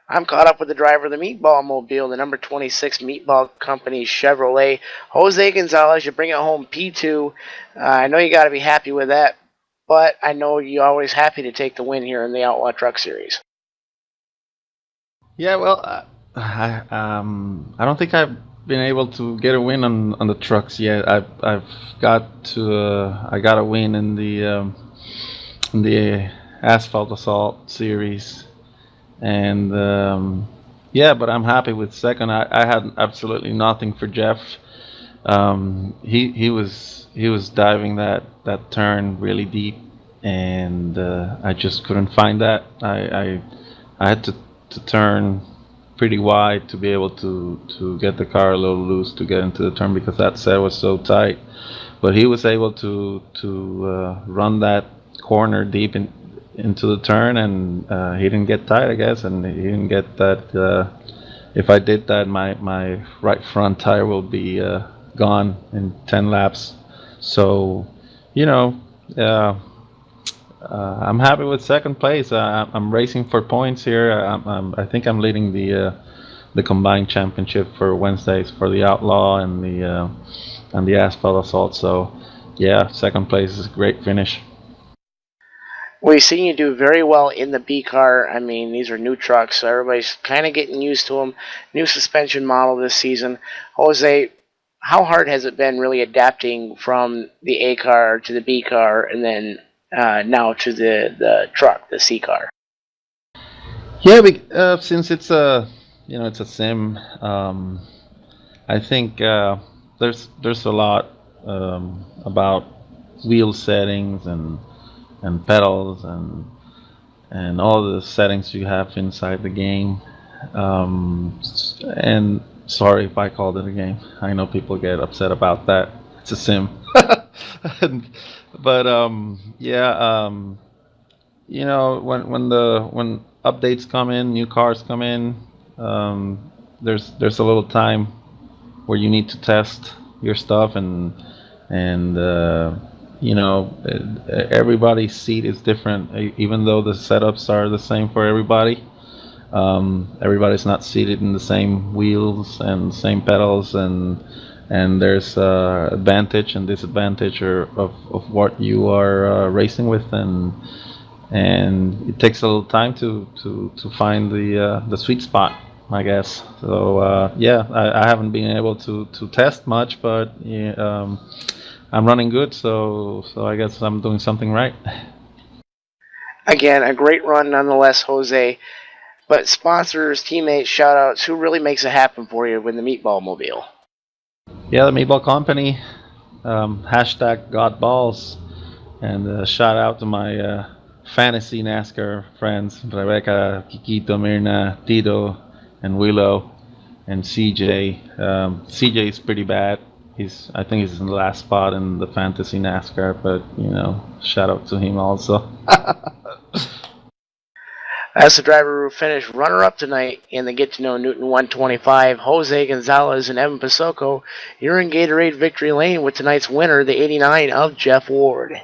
[SPEAKER 2] I'm caught up with the driver of the Meatball Mobile, the number 26 Meatball Company Chevrolet, Jose Gonzalez. You bring it home P2. I know you got to be happy with that, but I know you're always happy to take the win here in the Outlaw Truck Series.
[SPEAKER 8] Yeah, well, I don't think I've been able to get a win on the trucks yet. I've got to I got a win in the Asphalt Assault series, and yeah, but I'm happy with second. I had absolutely nothing for Jeff. He was diving that turn really deep, and I just couldn't find that. I had to turn pretty wide to be able to get the car a little loose to get into the turn because that set was so tight. But he was able to run that corner deep into the turn, and he didn't get tight, I guess, and he didn't get that. If I did that, my right front tire will be gone in 10 laps. So, you know, I'm happy with second place. I'm racing for points here. I think I'm leading the combined championship for Wednesdays for the Outlaw and the Asphalt Assault. So, yeah, second place is a great finish.
[SPEAKER 2] We've seen you do very well in the B car. I mean, these are new trucks, so everybody's kind of getting used to them. New suspension model this season. Jose, how hard has it been really adapting from the A car to the B car and then now to the truck, the C car?
[SPEAKER 8] Yeah, since it's a sim. I think there's a lot about wheel settings and pedals and all the settings you have inside the game. And sorry if I called it a game. I know people get upset about that. It's a sim. But yeah, when updates come in, new cars come in, there's a little time where you need to test your stuff and everybody's seat is different, even though the setups are the same for everybody. Everybody's not seated in the same wheels and same pedals, and there's advantage and disadvantage of what you are racing with, and it takes a little time to find the sweet spot, I guess. So yeah, I haven't been able to test much, but yeah, I'm running good, so I guess I'm doing something right.
[SPEAKER 2] Again, a great run nonetheless, Jose. But sponsors, teammates, shout-outs, who really makes it happen for you with the Meatball Mobile?
[SPEAKER 8] Yeah, the Meatball Company, hashtag got balls, and shout out to my fantasy NASCAR friends, Rebecca, Kikito, Mirna, Tito, and Willow, and CJ. CJ is pretty bad. I think he's in the last spot in the fantasy NASCAR, but shout out to him also.
[SPEAKER 2] That's the driver who finished runner-up tonight in the Get to Know Newton 125. Jose Gonzalez and Evan Pasoko. You're in Gatorade Victory Lane with tonight's winner, the 89 of Jeff Ward.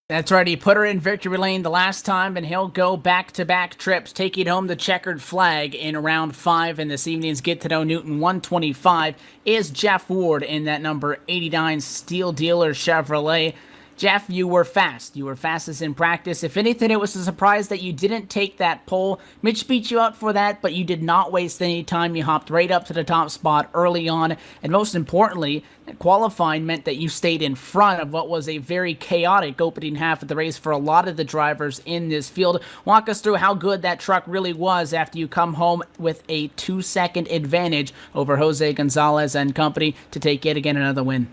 [SPEAKER 1] That's right, he put her in victory lane the last time, and he'll go back-to-back trips, taking home the checkered flag in round 5 in this evening's Get to Know Newton 125 is Jeff Ward in that number 89 Steel Dealer Chevrolet. Jeff, you were fast. You were fastest in practice. If anything, it was a surprise that you didn't take that pole. Mitch beat you out for that, but you did not waste any time. You hopped right up to the top spot early on, and most importantly, qualifying meant that you stayed in front of what was a very chaotic opening half of the race for a lot of the drivers in this field. Walk us through how good that truck really was after you come home with a 2-second advantage over Jose Gonzalez and company to take yet again another win.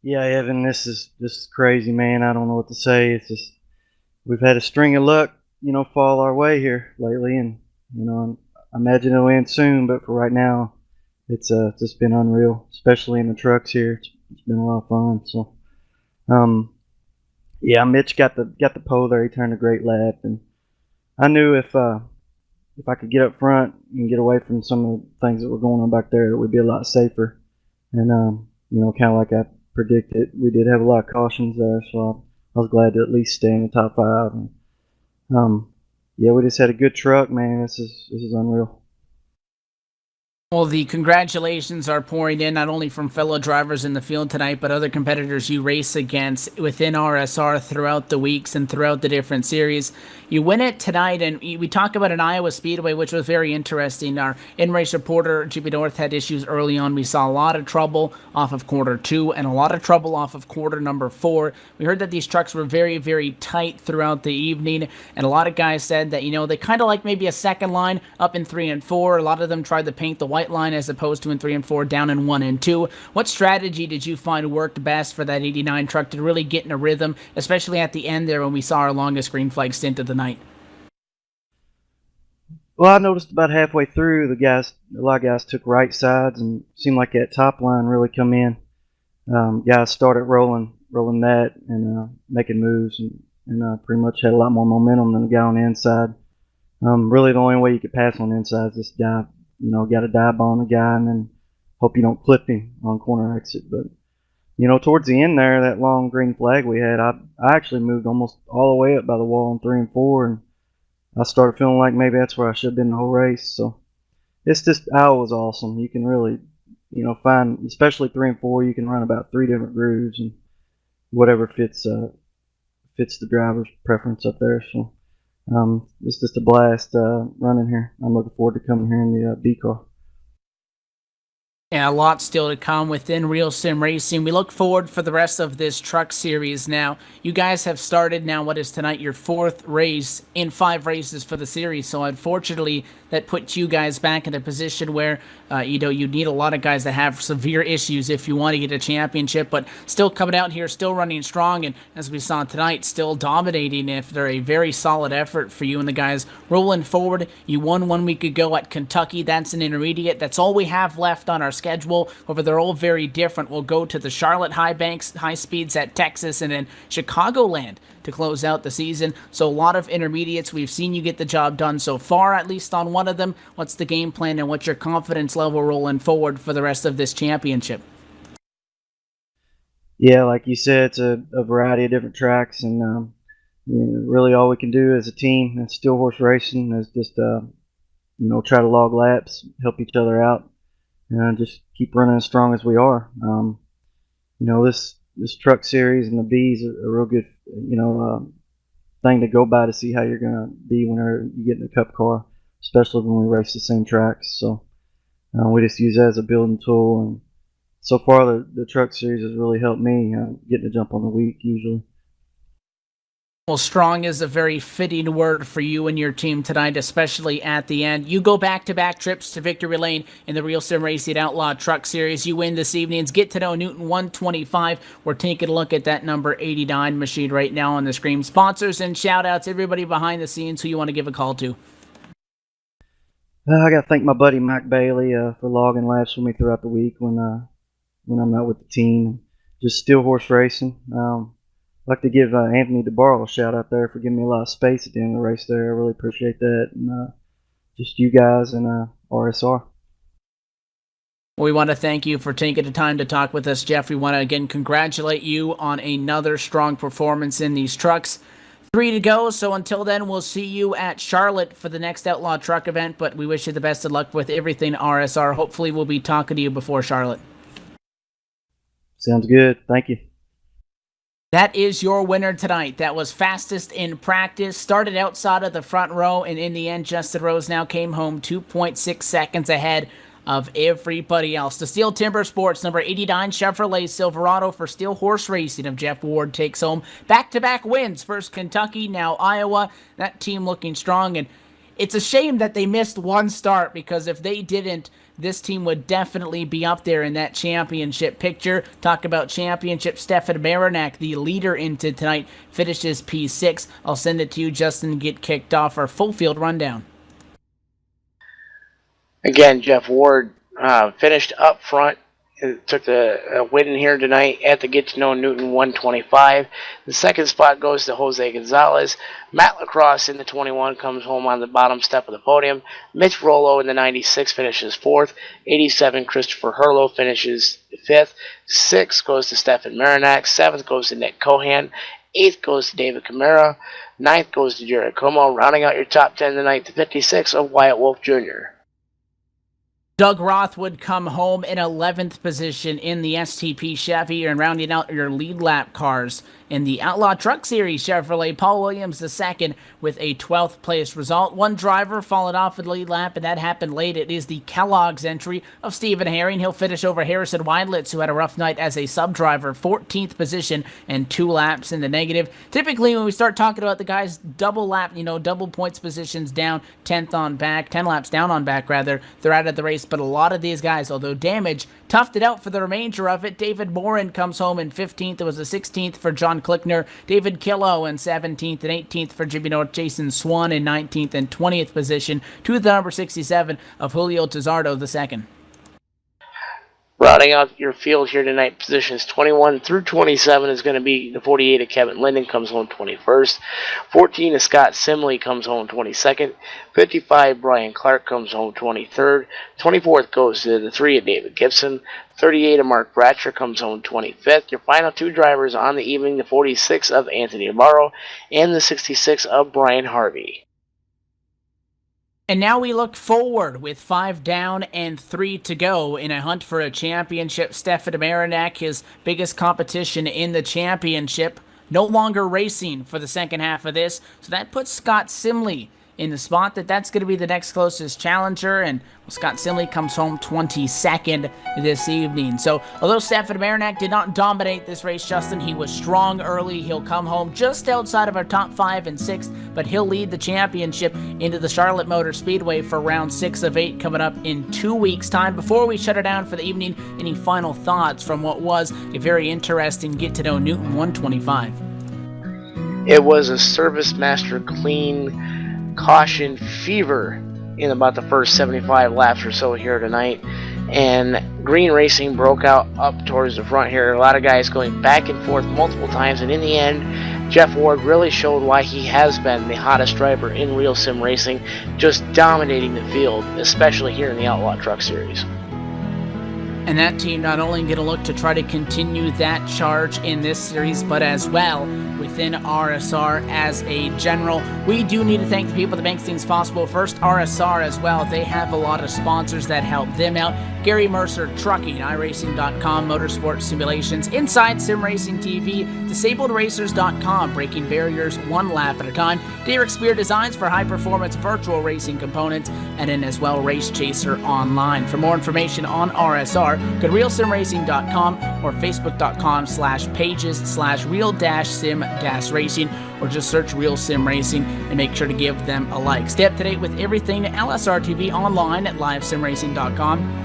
[SPEAKER 9] Yeah, Evan, this is crazy, man. I don't know what to say. It's just we've had a string of luck, fall our way here lately, and I imagine it'll end soon. But for right now, it's just been unreal, especially in the trucks here. It's been a lot of fun. So, yeah, Mitch got the pole there. He turned a great lap, and I knew if I could get up front and get away from some of the things that were going on back there, it would be a lot safer. And kind of like I predicted, we did have a lot of cautions there, so I was glad to at least stay in the top 5. And, yeah, we just had a good truck, man. This is unreal.
[SPEAKER 1] Well, the congratulations are pouring in not only from fellow drivers in the field tonight, but other competitors you race against within RSR throughout the weeks and throughout the different series. You win it tonight, and we talk about an Iowa Speedway, which was very interesting. Our in-race reporter, GP North, had issues early on. We saw a lot of trouble off of quarter 2 and a lot of trouble off of quarter number 4. We heard that these trucks were very, very tight throughout the evening, and a lot of guys said that, they kind of like maybe a second line up in 3 and 4. A lot of them tried to paint the white line as opposed to in 3 and 4 down in 1 and 2. What strategy did you find worked best for that 89 truck to really get in a rhythm, especially at the end there when we saw our longest green flag stint of the night?
[SPEAKER 9] Well, I noticed about halfway through, a lot of guys took right sides, and seemed like that top line really come in. Guys started rolling that and making moves, and pretty much had a lot more momentum than the guy on the inside. Really, the only way you could pass on the inside is this guy. Got to dive on the guy and then hope you don't clip him on corner exit. But towards the end there, that long green flag we had, I actually moved almost all the way up by the wall in 3 and 4, and I started feeling like maybe that's where I should have been the whole race. So it's just, Iowa's awesome. You can really, find, especially 3 and 4, you can run about 3 different grooves and whatever fits the driver's preference up there. So it's just a blast running here. I'm looking forward to coming here in the B car.
[SPEAKER 1] Yeah, a lot still to come within Real Sim Racing. We look forward for the rest of this truck series now. You guys have started now, what is tonight, your 4th race in 5 races for the series. So unfortunately, that puts you guys back in a position where, you need a lot of guys that have severe issues if you want to get a championship, but still coming out here, still running strong, and as we saw tonight, still dominating. If they're a very solid effort for you and the guys rolling forward. You won 1 week ago at Kentucky. That's an intermediate. That's all we have left on our schedule. However, they're all very different. We'll go to the Charlotte high speeds at Texas, and then Chicagoland to close out the season. So a lot of intermediates. We've seen you get the job done so far, at least on one of them. What's the game plan, and what's your confidence level rolling forward for the rest of this championship?
[SPEAKER 9] Yeah, like you said, it's a variety of different tracks, and really all we can do as a team and Steel Horse Racing is just try to log laps, help each other out, and just keep running as strong as we are. This truck series and the B's are a real good thing to go by to see how you're going to be whenever you get in a cup car, especially when we race the same tracks. So we just use that as a building tool, and so far the truck series has really helped me getting to jump on the week usually.
[SPEAKER 1] Well, strong is a very fitting word for you and your team tonight, especially at the end. You go back-to-back trips to victory lane in the Real Sim Racing Outlaw Truck Series. You win this evening's Get to Know Newton 125. We're taking a look at that number 89 machine right now on the screen. Sponsors and shout-outs, everybody behind the scenes who you want to give a call to.
[SPEAKER 9] I got to thank my buddy Mike Bailey for logging laps with me throughout the week when I'm not with the team. Just Steel Horse Racing. I'd like to give Anthony DeBarle a shout out there for giving me a lot of space at the end of the race there. I really appreciate that. And just you guys and RSR.
[SPEAKER 1] We want to thank you for taking the time to talk with us, Jeff. We want to again congratulate you on another strong performance in these trucks. 3 to go, so until then, we'll see you at Charlotte for the next Outlaw Truck event, but we wish you the best of luck with everything RSR. Hopefully we'll be talking to you before Charlotte.
[SPEAKER 9] Sounds good. Thank you.
[SPEAKER 1] That is your winner tonight. That was fastest in practice. Started outside of the front row, and in the end, Justin Rose now came home 2.6 seconds ahead of everybody else. The Steel Timber Sports number 89 Chevrolet Silverado for Steel Horse Racing of Jeff Ward takes home back-to-back wins. First Kentucky, now Iowa. That team looking strong, and it's a shame that they missed one start, because if they didn't, this team would definitely be up there in that championship picture. Talk about championship. Stefan Marinak, the leader into tonight, finishes P6. I'll send it to you, Justin, to get kicked off our full field rundown.
[SPEAKER 2] Again, Jeff Ward finished up front. Took the win here tonight at the Get to Know Newton 125. The second spot goes to Jose Gonzalez. Matt Lacrosse in the 21 comes home on the bottom step of the podium. Mitch Rollo in the 96 finishes 4th. 87 Christopher Hurlow finishes 5th. 6th goes to Stefan Marinak. 7th goes to Nick Cohan. 8th goes to David Camara. 9th goes to Jared Como. Rounding out your top 10 tonight, the 56 of Wyatt Wolf Jr.
[SPEAKER 1] Doug Roth would come home in 11th position in the STP Chevy, and rounding out your lead lap cars in the Outlaw Truck Series Chevrolet, Paul Williams II with a 12th place result. One driver followed off with the lead lap, and that happened late. It is the Kellogg's entry of Stephen Herring. He'll finish over Harrison Weidlitz, who had a rough night as a sub-driver, 14th position and 2 laps in the negative. Typically, when we start talking about the guys double lap, double points positions down, 10 laps down on back, rather, they're out of the race. But a lot of these guys, although damaged, toughed it out for the remainder of it. David Morin comes home in 15th. It was the 16th for John Klickner. David Killow in 17th and 18th for Jimmy North. Jason Swan in 19th and 20th position to the number 67 of Julio Tizardo II.
[SPEAKER 2] Rounding out your field here tonight, positions 21 through 27 is going to be the 48 of Kevin Linden, comes home 21st. 14 of Scott Simley comes home 22nd. 55 Brian Clark comes home 23rd. 24th goes to the 3 of David Gibson. 38 of Mark Bratcher comes home 25th. Your final 2 drivers on the evening, the 46 of Anthony Navarro and the 66 of Brian Harvey.
[SPEAKER 1] And now we look forward with 5 down and 3 to go in a hunt for a championship. Stefan Marinak, his biggest competition in the championship, no longer racing for the second half of this. So that puts Scott Simley in the spot that's going to be the next closest challenger, and Scott Simley comes home 22nd this evening. So although Stefan Marinak did not dominate this race, Justin, he was strong early. He'll come home just outside of our top 5 and 6th, but he'll lead the championship into the Charlotte Motor Speedway for round 6 of 8 coming up in 2 weeks' time. Before we shut it down for the evening, any final thoughts from what was a very interesting get-to-know Newton 125?
[SPEAKER 2] It was a Service Master clean caution fever in about the first 75 laps or so here tonight, and green racing broke out up towards the front here. A lot of guys going back and forth multiple times, and in the end Jeff Ward really showed why he has been the hottest driver in real sim racing, just dominating the field, especially here in the Outlaw Truck Series.
[SPEAKER 1] And that team not only going to look to try to continue that charge in this series, but as well within RSR as a general. We do need to thank the people that makes things possible. First, RSR as well. They have a lot of sponsors that help them out. Gary Mercer Trucking, iRacing.com, Motorsport Simulations, Inside Sim Racing TV, DisabledRacers.com, breaking barriers one lap at a time, Derek Spear Designs for high-performance virtual racing components, and then as well Race Chaser Online. For more information on RSR, go to RealSimRacing.com or Facebook.com/pages/real-sim-racing, or just search Real Sim Racing and make sure to give them a like. Stay up to date with everything LSRTV online at LiveSimRacing.com.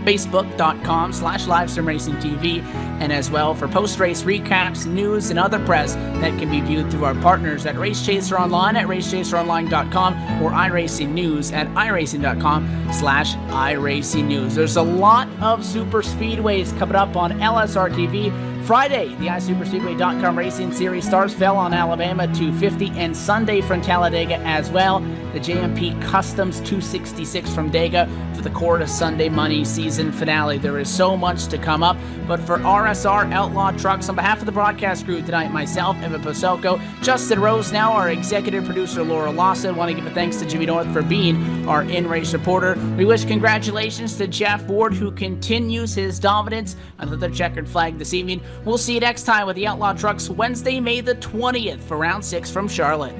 [SPEAKER 1] Facebook.com/LiveSimRacingTV, and as well for post-race recaps, news, and other press that can be viewed through our partners at Race Chaser Online at RaceChaserOnline.com or iRacing News at iRacing.com/iRacing News. There's a lot of super speedways coming up on LSRTV. Friday, the iSuperspeedway.com Racing Series stars fell on Alabama 250, and Sunday from Talladega as well. The JMP Customs 266 from Dega for the Court of Sunday Money season finale. There is so much to come up, but for RSR Outlaw Trucks, on behalf of the broadcast crew tonight, myself, Evan Poselko, Justin Rose, now our executive producer Laura Lawson, want to give a thanks to Jimmy North for being our in-race reporter. We wish congratulations to Jeff Ward, who continues his dominance under the checkered flag this evening. We'll see you next time with the Outlaw Trucks Wednesday, May the 20th for round 6 from Charlotte.